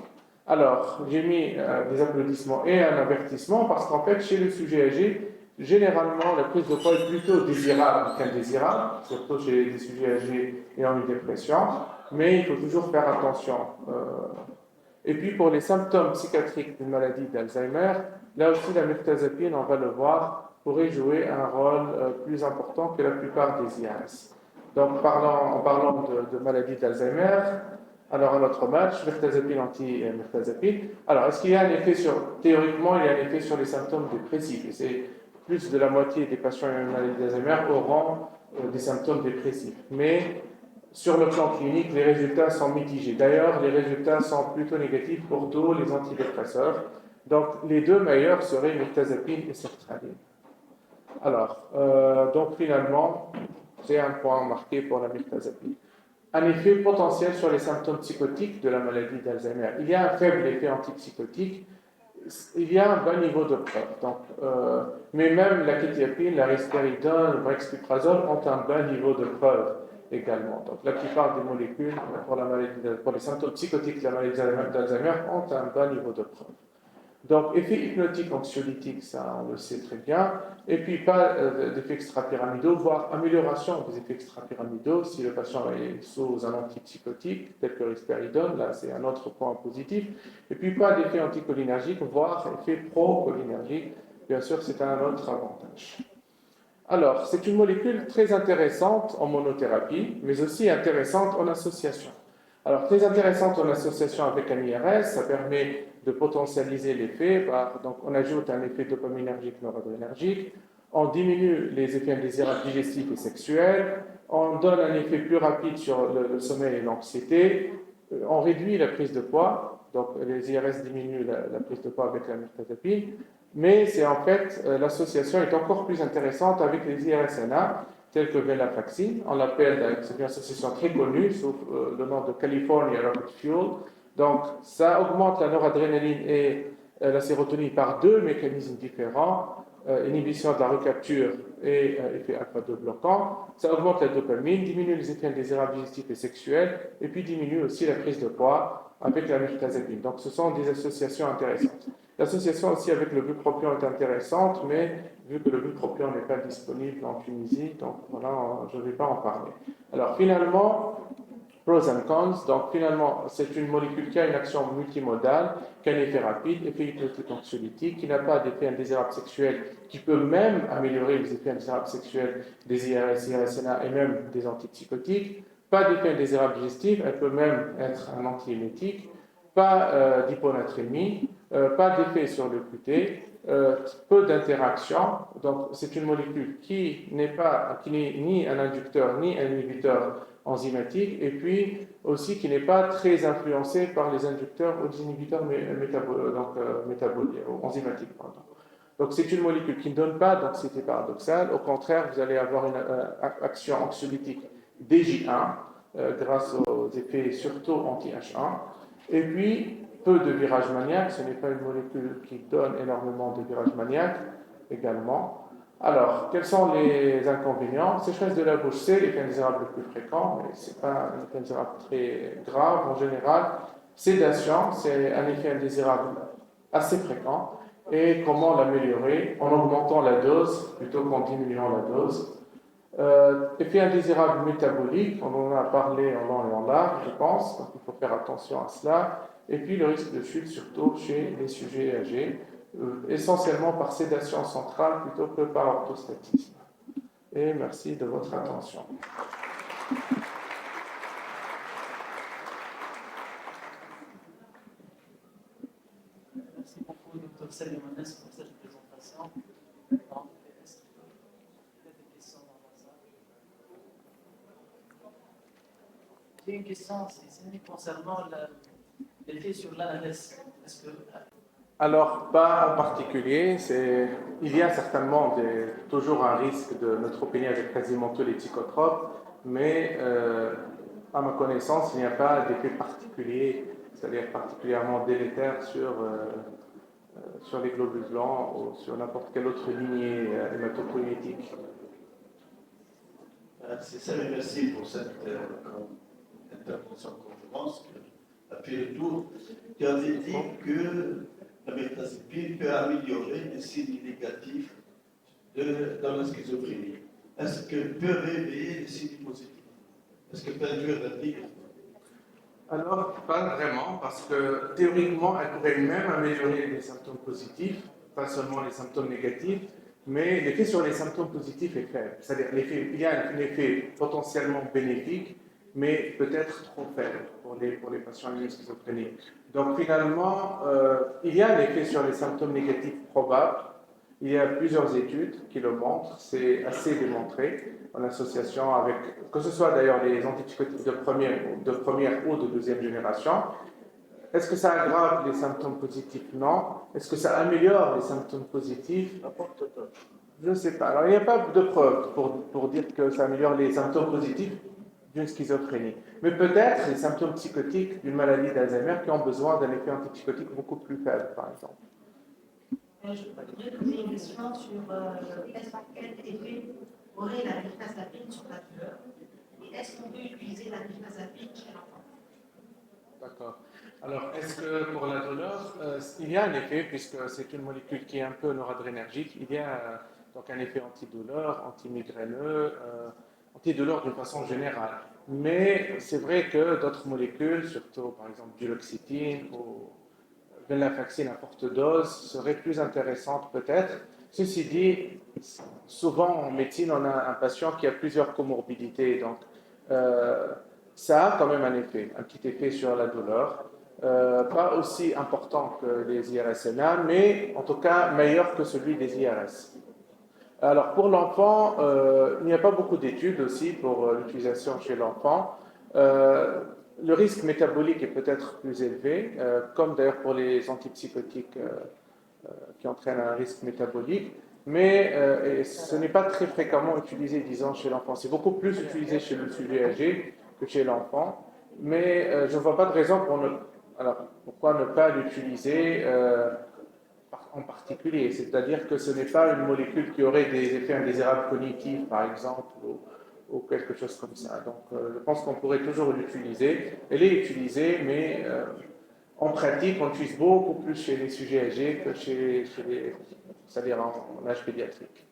alors j'ai mis des applaudissements et un avertissement parce qu'en fait, chez le sujet âgé, généralement, la prise de poids est plutôt désirable qu'indésirable, surtout chez des sujets âgés ayant une dépression, mais il faut toujours faire attention. Et puis pour les symptômes psychiatriques d'une maladie d'Alzheimer, là aussi la mirtazapine, on va le voir, pourrait jouer un rôle plus important que la plupart des IRS. Donc en parlant de maladie d'Alzheimer, alors un autre match, mirtazapine anti-mirtazapine. Alors est-ce qu'il y a un effet théoriquement, il y a un effet sur les symptômes dépressifs, et c'est plus de la moitié des patients ayant une maladie d'Alzheimer auront des symptômes dépressifs. Mais sur le plan clinique, les résultats sont mitigés. D'ailleurs, les résultats sont plutôt négatifs pour tous les antidépresseurs. Donc, les deux meilleurs seraient mirtazapine et sertraline. Alors, donc finalement, c'est un point marqué pour la mirtazapine. Un effet potentiel sur les symptômes psychotiques de la maladie d'Alzheimer. Il y a un faible effet antipsychotique, il y a un bas niveau de preuve. Donc, mais même la kétiapine, la risperidone, le brexpiprazole ont un bas niveau de preuve également. Donc, la plupart des molécules pour les symptômes psychotiques de la maladie d'Alzheimer ont un bas niveau de preuve. Donc, effet hypnotique anxiolytique, ça on le sait très bien. Et puis, pas d'effets extrapyramidaux, voire amélioration des effets extrapyramidaux si le patient est sous un antipsychotique, tel que risperidone, là c'est un autre point positif. Et puis, pas d'effet anticholinergique, voire effet pro-cholinergique. Bien sûr, c'est un autre avantage. Alors, c'est une molécule très intéressante en monothérapie, mais aussi intéressante en association. Alors, très intéressante en association avec un IRS, ça permet de potentialiser l'effet. Donc, on ajoute un effet dopaminergique, noradrénergique, on diminue les effets indésirables digestifs et sexuels, on donne un effet plus rapide sur le sommeil et l'anxiété, on réduit la prise de poids, donc les IRS diminuent la prise de poids avec la mirtazapine, mais c'est en fait, l'association est encore plus intéressante avec les IRSNA, tels que venlafaxine. On l'appelle, c'est une association très connue sous le nom de California Rapid Fuel. Donc, ça augmente la noradrénaline et la sérotonine par deux mécanismes différents, inhibition de la recapture et effet alpha-2 bloquant. Ça augmente la dopamine, diminue les effets indésirables digestifs et sexuels, et puis diminue aussi la prise de poids avec la mirtazapine. Donc, ce sont des associations intéressantes. L'association aussi avec le bupropion est intéressante, mais vu que le bupropion n'est pas disponible en Tunisie, donc voilà, je ne vais pas en parler. Alors finalement, pros and cons, donc finalement, c'est une molécule qui a une action multimodale, qui a un effet rapide, effet hypnotique anxiolytique, qui n'a pas d'effet indésirable sexuel, qui peut même améliorer les effets indésirables sexuels des IRS, IRSNA et même des antipsychotiques, pas d'effet indésirable digestif, elle peut même être un antiémétique, pas d'hyponatrémie, pas d'effet sur le QT, peu d'interactions. Donc, c'est une molécule qui n'est ni un inducteur ni un inhibiteur enzymatique, et puis aussi qui n'est pas très influencée par les inducteurs ou les inhibiteurs métaboliques, enzymatiques. Pardon. Donc, c'est une molécule qui ne donne pas d'anxiété paradoxale. Au contraire, vous allez avoir une action anxiolytique DJ1 grâce aux effets surtout anti-H1. Et puis, peu de virages maniaques, ce n'est pas une molécule qui donne énormément de virages maniaques également. Alors, quels sont les inconvénients? Sécheresse de la bouche, c'est l'effet indésirable le plus fréquent, mais ce n'est pas un effet indésirable très grave en général. Sédation, c'est un effet indésirable assez fréquent. Et comment l'améliorer? En augmentant la dose plutôt qu'en diminuant la dose. Effet indésirable métabolique, on en a parlé en long et en large, je pense, donc il faut faire attention à cela. Et puis le risque de chute, surtout chez les sujets âgés, essentiellement par sédation centrale plutôt que par orthostatisme. Et merci de votre attention. Merci beaucoup, Dr. Salim Anes, pour cette présentation. Est-ce qu'il y a des questions dans la salle? J'ai une question concernant l'effet sur l'ALS. Est-ce que... Alors, pas en particulier. Il y a certainement toujours un risque de neutropénie avec quasiment tous les psychotropes, mais à ma connaissance, il n'y a pas d'effet particulier, c'est-à-dire particulièrement délétère sur les globules blancs ou sur n'importe quelle autre lignée hématopoïétique. C'est ça, merci pour cette intervention conférence qui a fait le tour. Tu avais dit que la mirtazapine peut améliorer les signes négatifs dans la schizophrénie. Est-ce qu'elle peut réveiller les signes positifs? Est-ce qu'elle peut induire la tigre? Alors, pas vraiment, parce que théoriquement, elle pourrait même améliorer les symptômes positifs, pas seulement les symptômes négatifs, mais l'effet sur les symptômes positifs est faible. C'est-à-dire il y a un effet potentiellement bénéfique, mais peut-être trop faible pour les patients schizophréniques. Donc finalement, il y a un effet sur les symptômes négatifs probables, Il y a plusieurs études qui le montrent, c'est assez démontré en association avec, que ce soit d'ailleurs les antipsychotiques de première ou de deuxième génération. Est-ce que ça aggrave les symptômes positifs? Non. Est-ce que ça améliore les symptômes positifs? Je ne sais pas. Alors, il n'y a pas de preuve pour dire que ça améliore les symptômes positifs d'une schizophrénie. Mais peut-être les symptômes psychotiques d'une maladie d'Alzheimer qui ont besoin d'un effet antipsychotique beaucoup plus faible, par exemple. Je voudrais poser une question sur quel effet aurait la nifazapine sur la douleur et est-ce qu'on peut utiliser la nifazapine chez l'enfant? D'accord. Alors, est-ce que pour la douleur, il y a un effet, puisque c'est une molécule qui est un peu noradrénergique, il y a donc un effet antidouleur, antimigraineux, antidouleur d'une façon générale. Mais c'est vrai que d'autres molécules, surtout par exemple duloxétine ou venlafaxine à forte dose, seraient plus intéressantes peut-être. Ceci dit, souvent en médecine, on a un patient qui a plusieurs comorbidités, donc ça a quand même un effet, un petit effet sur la douleur. Pas aussi important que les IRSNA, mais en tout cas meilleur que celui des IRS. Alors pour l'enfant, il n'y a pas beaucoup d'études aussi pour l'utilisation chez l'enfant. Le risque métabolique est peut-être plus élevé, comme d'ailleurs pour les antipsychotiques qui entraînent un risque métabolique, mais ce n'est pas très fréquemment utilisé, disons, chez l'enfant. C'est beaucoup plus utilisé chez le sujet âgé que chez l'enfant, mais je ne vois pas de raison pourquoi ne pas l'utiliser en particulier. C'est-à-dire que ce n'est pas une molécule qui aurait des effets indésirables cognitifs, par exemple, ou quelque chose comme ça. Donc, je pense qu'on pourrait toujours l'utiliser. Elle est utilisée, mais en pratique, on l'utilise beaucoup plus chez les sujets âgés que chez les, c'est-à-dire en âge pédiatrique.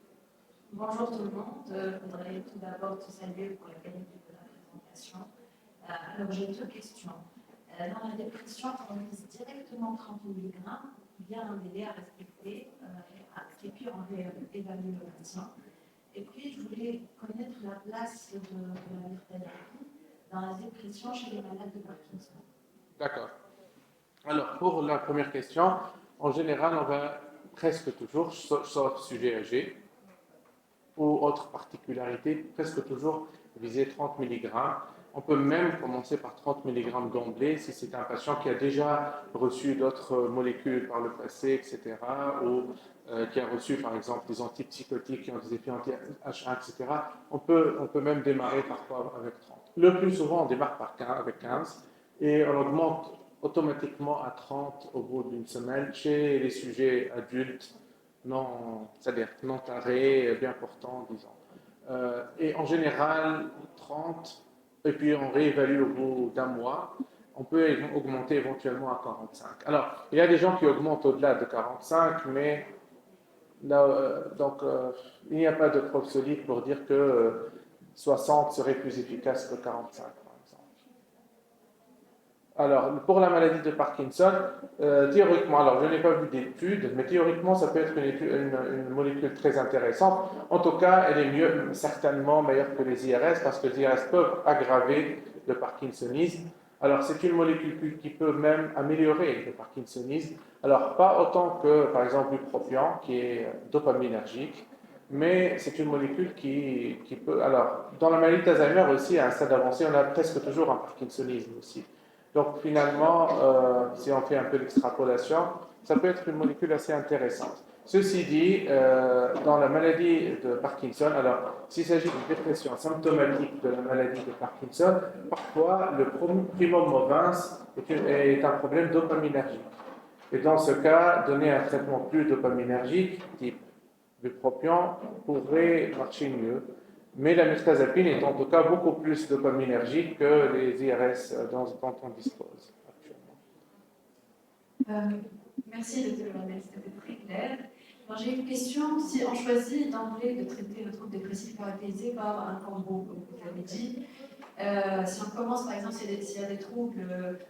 Bonjour tout le monde, je voudrais tout d'abord te saluer pour la qualité de la présentation. Alors j'ai deux questions. Dans la dépression, on vise directement 30 mg, il y a un délai à respecter, et puis on évalue le patient. Et puis je voulais connaître la place de la mirtazapine dans la dépression chez les malades de Parkinson. D'accord. Alors, pour la première question, en général, on va presque toujours, sauf sujet âgé ou autre particularité, presque toujours viser 30 mg. On peut même commencer par 30 mg d'emblée si c'est un patient qui a déjà reçu d'autres molécules par le passé, etc., ou qui a reçu par exemple des antipsychotiques qui ont des effets anti-H1, etc. On peut même démarrer parfois avec 30. Le plus souvent, on démarre avec 15 et on augmente automatiquement à 30 au bout d'une semaine chez les sujets adultes, c'est-à-dire non tarés, bien portants, disons. Et en général, 30, et puis on réévalue au bout d'un mois. On peut augmenter éventuellement à 45. Alors, il y a des gens qui augmentent au-delà de 45, mais là, il n'y a pas de preuve solide pour dire que 60 serait plus efficace que 45, par exemple. Alors, pour la maladie de Parkinson, théoriquement, alors je n'ai pas vu d'études, mais théoriquement, ça peut être une molécule très intéressante. En tout cas, elle est certainement meilleure que les IRS, parce que les IRS peuvent aggraver le parkinsonisme. Alors, c'est une molécule qui peut même améliorer le parkinsonisme. Alors, pas autant que, par exemple, l'upropion, qui est dopaminergique, mais c'est une molécule qui peut... Alors, dans la maladie d'Alzheimer aussi, à un stade avancé, on a presque toujours un parkinsonisme aussi. Donc finalement, si on fait un peu l'extrapolation, ça peut être une molécule assez intéressante. Ceci dit, dans la maladie de Parkinson, alors s'il s'agit d'une dépression symptomatique de la maladie de Parkinson, parfois le primum movens est un problème dopaminergique. Et dans ce cas, donner un traitement plus dopaminergique, type bupropion, pourrait marcher mieux. Mais la mirtazapine est en tout cas beaucoup plus dopaminergique que les IRS dont on dispose actuellement. Merci de c'était très clair. J'ai une question. Si on choisit d'emblée de traiter le trouble dépressif caractérisé par un combo, comme vous l'avez dit, si on commence par exemple, s'il y a des troubles,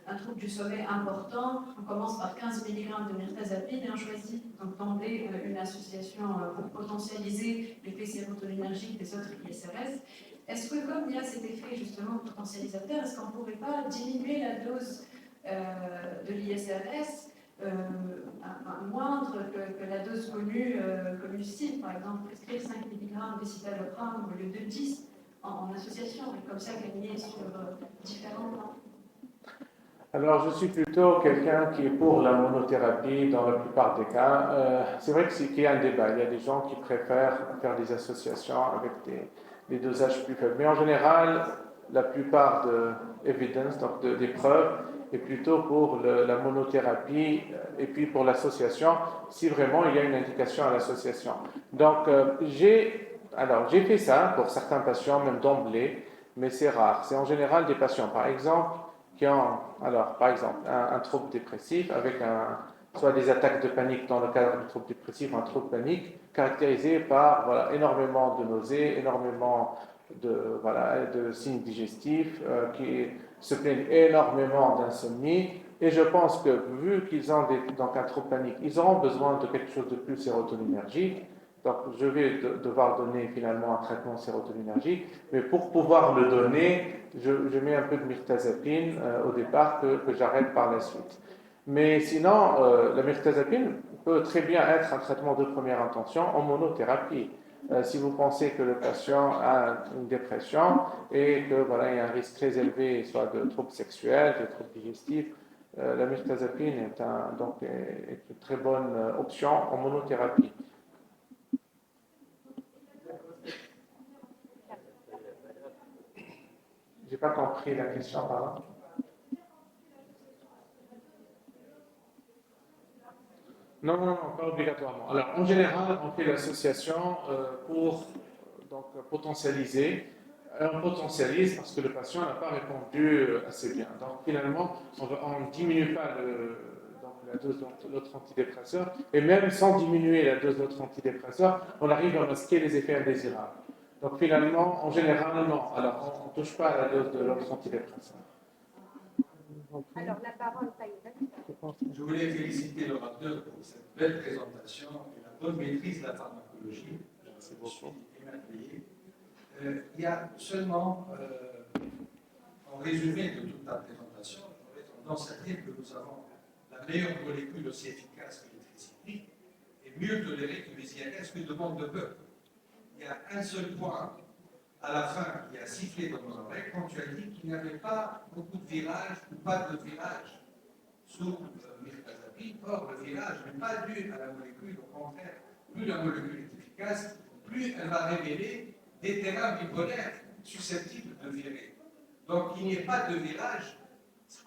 un trouble du sommeil important, on commence par 15 mg de mirtazapine et on choisit donc d'emblée une association pour potentialiser l'effet sérotoninergique des autres ISRS. Est-ce que comme il y a cet effet justement potentialisateur, est-ce qu'on ne pourrait pas diminuer la dose de l'ISRS moindre que la dose connue collucide. Par exemple, prescrire 5 mg de citalopram au lieu de 10 en association, et comme ça gagner sur différents plans. Alors, je suis plutôt quelqu'un qui est pour la monothérapie dans la plupart des cas. C'est vrai qu'il y a un débat. Il y a des gens qui préfèrent faire des associations avec des dosages plus faibles. Mais en général, la plupart de evidence, donc des preuves, est plutôt pour la monothérapie et puis pour l'association, si vraiment il y a une indication à l'association. Donc, j'ai fait ça pour certains patients, même d'emblée, mais c'est rare. C'est en général des patients, par exemple, qui ont, par exemple, un trouble dépressif avec soit des attaques de panique dans le cadre du trouble dépressif, un trouble panique caractérisé par énormément de nausées, énormément de signes digestifs, qui se plaignent énormément d'insomnie. Et je pense que vu qu'ils ont donc un trouble panique, ils auront besoin de quelque chose de plus sérotoninergique. Donc, je vais devoir donner finalement un traitement sérotoninergique, mais pour pouvoir le donner, je mets un peu de mirtazapine au départ que j'arrête par la suite. Mais sinon, la mirtazapine peut très bien être un traitement de première intention en monothérapie. Si vous pensez que le patient a une dépression et que il y a un risque très élevé, soit de troubles sexuels, de troubles digestifs, la mirtazapine est une très bonne option en monothérapie. J'ai pas compris la question, pardon. Non, pas obligatoirement. Alors, en général, on fait l'association pour potentialiser. On potentialise parce que le patient n'a pas répondu assez bien. Donc, finalement, on ne diminue pas la dose de l'autre antidépresseur. Et même sans diminuer la dose de l'autre antidépresseur, on arrive à masquer les effets indésirables. Donc, finalement, en général, non. Alors, on ne touche pas à la dose de l'autre antidépresseur. Alors, la parole, ça y est. Je voulais féliciter l'orateur pour cette belle présentation et la bonne maîtrise de la pharmacologie. Merci beaucoup. Émerveillé. Il y a seulement, en résumé de toute la présentation, j'aurais tendance à dire que nous avons la meilleure molécule aussi efficace que les tricycliques et mieux tolérée que les IRS que demande le peuple. Il y a un seul point à la fin qui a sifflé dans nos oreilles quand tu as dit qu'il n'y avait pas beaucoup de virages ou pas de virages sous mirtazapine. Or, le virage n'est pas dû à la molécule, au contraire, plus la molécule est efficace, plus elle va révéler des terrains bipolaires susceptibles de virer. Donc, qu'il n'y ait pas de virage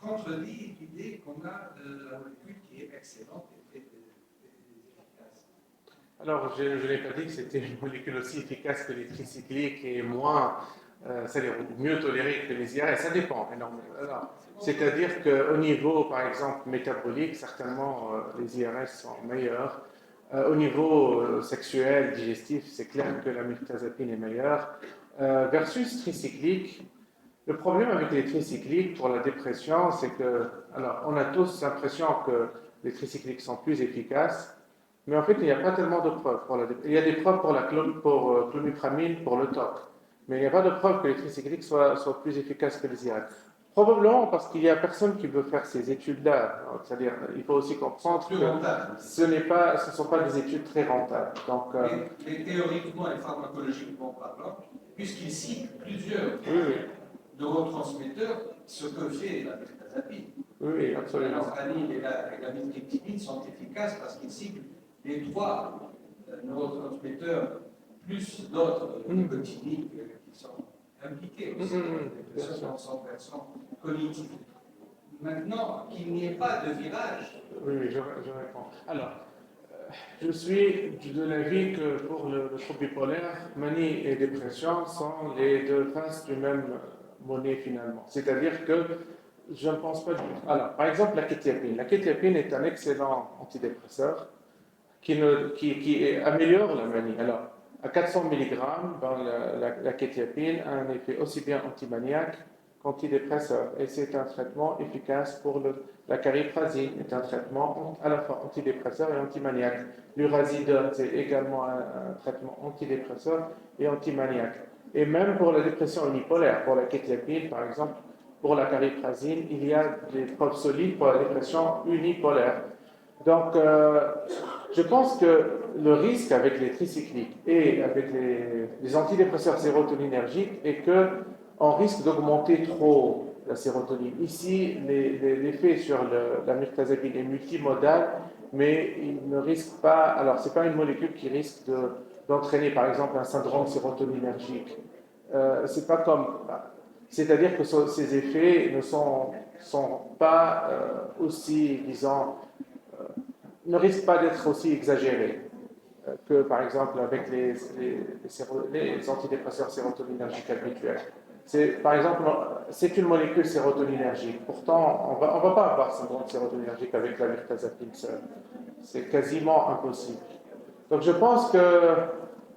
contredit l'idée qu'on a de la molécule qui est excellente et efficace. Alors, je n'ai pas dit que c'était une molécule aussi efficace que les tricycliques et c'est-à-dire mieux tolérée que les IRS. Ça dépend énormément. C'est-à-dire qu'au niveau, par exemple, métabolique, certainement, les IRS sont meilleurs. Au niveau sexuel, digestif, c'est clair que la mirtazapine est meilleure. Versus tricyclique, le problème avec les tricycliques pour la dépression, c'est que, on a tous l'impression que les tricycliques sont plus efficaces, mais en fait, il n'y a pas tellement de preuves. Il y a des preuves pour clonupramine, pour le TOC, mais il n'y a pas de preuves que les tricycliques soient plus efficaces que les IRS. Probablement parce qu'il n'y a personne qui veut faire ces études-là. C'est-à-dire, il faut aussi comprendre que ce ne sont pas des études très rentables. Donc, mais théoriquement et pharmacologiquement parlant, puisqu'ils citent plusieurs neurotransmetteurs, ce que fait la mirtazapine. Oui, absolument. La franine et la mitriptyline sont efficaces parce qu'ils ciblent les trois neurotransmetteurs plus d'autres nicotiniques qui sont impliqués aussi dans la concentration cognitive. Maintenant, qu'il n'y ait pas de virage. Oui, je réponds. Alors, je suis de l'avis que pour le trouble bipolaire, manie et dépression sont les deux faces du même monnaie finalement. C'est-à-dire que je ne pense pas du tout. Alors, par exemple, la kétiapine. La kétiapine est un excellent antidépresseur qui améliore la manie. Alors, à 400 mg, la kétiapine a un effet aussi bien antimaniaque qu'antidépresseur. Et c'est un traitement efficace pour la cariprazine, est un traitement à la fois antidépresseur et antimaniaque. L'urazidone, c'est également un traitement antidépresseur et antimaniaque. Et même pour la dépression unipolaire, pour la kétiapine, par exemple, pour la cariprazine, il y a des preuves solides pour la dépression unipolaire. Donc, je pense que le risque avec les tricycliques et avec les antidépresseurs sérotoninergiques est qu'on risque d'augmenter trop la sérotonine. Ici, l'effet sur la mirtazapine est multimodal, mais il ne risque pas. Alors, ce n'est pas une molécule qui risque d'entraîner, par exemple, un syndrome sérotoninergique. C'est pas comme. C'est-à-dire que ces effets ne sont pas aussi, disons, ne risquent pas d'être aussi exagérés que, par exemple, avec les antidépresseurs sérotoninergiques habituels. Par exemple, c'est une molécule sérotoninergique. Pourtant, on va pas avoir syndrome sérotoninergique avec la mirtazapine seule. C'est quasiment impossible. Donc, je pense que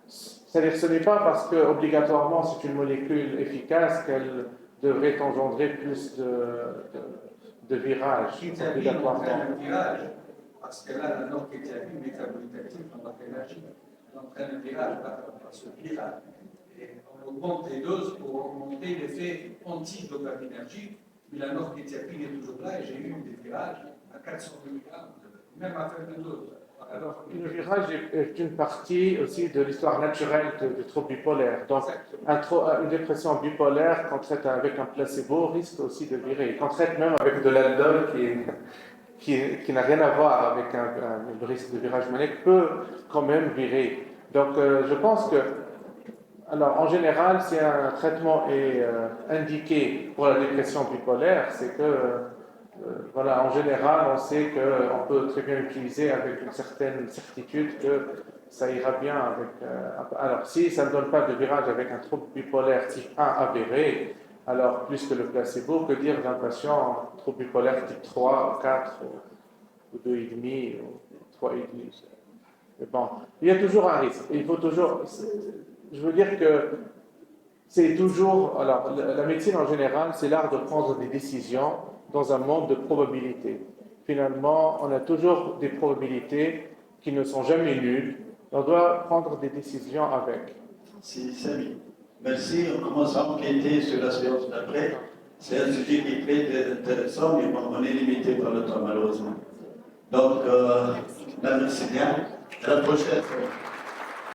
c'est-à-dire que ce n'est pas parce que obligatoirement c'est une molécule efficace qu'elle devrait engendrer plus de virages obligatoirement. Un virage, parce que là, la norkétiapine métabolique active dans l'énergie, elle entraîne un virage par ce virage. Et on augmente les doses pour augmenter l'effet antidopaminergique, mais la norkétiapine est toujours là et j'ai eu des virages à 400 mg, même à faible dose. Alors, le virage est une partie aussi de l'histoire naturelle du trouble bipolaire. Donc, une dépression bipolaire qu'on traite avec un placebo risque aussi de virer. Qu'on traite même avec de l'aldol qui n'a rien à voir avec le risque de virage maniaque peut quand même virer. Donc, je pense que, alors en général, si un traitement est indiqué pour la dépression bipolaire, c'est que voilà, en général, on sait qu'on peut très bien utiliser avec une certaine certitude que ça ira bien avec. Alors, si ça ne donne pas de virage avec un trouble bipolaire type 1 avéré, alors plus que le placebo, que dire d'un patient trouble bipolaire type 3, ou 4, ou 2,5, ou 3,5. Mais bon, il y a toujours un risque. Il faut toujours. Je veux dire que c'est toujours. Alors, la médecine en général, c'est l'art de prendre des décisions dans un monde de probabilités. Finalement, on a toujours des probabilités qui ne sont jamais nulles. On doit prendre des décisions avec. C'est Samy. Merci. On commence à enquêter sur la séance d'après. C'est un sujet qui est très intéressant, mais bon, on est limité par le temps, malheureusement. Donc, merci bien. À la prochaine.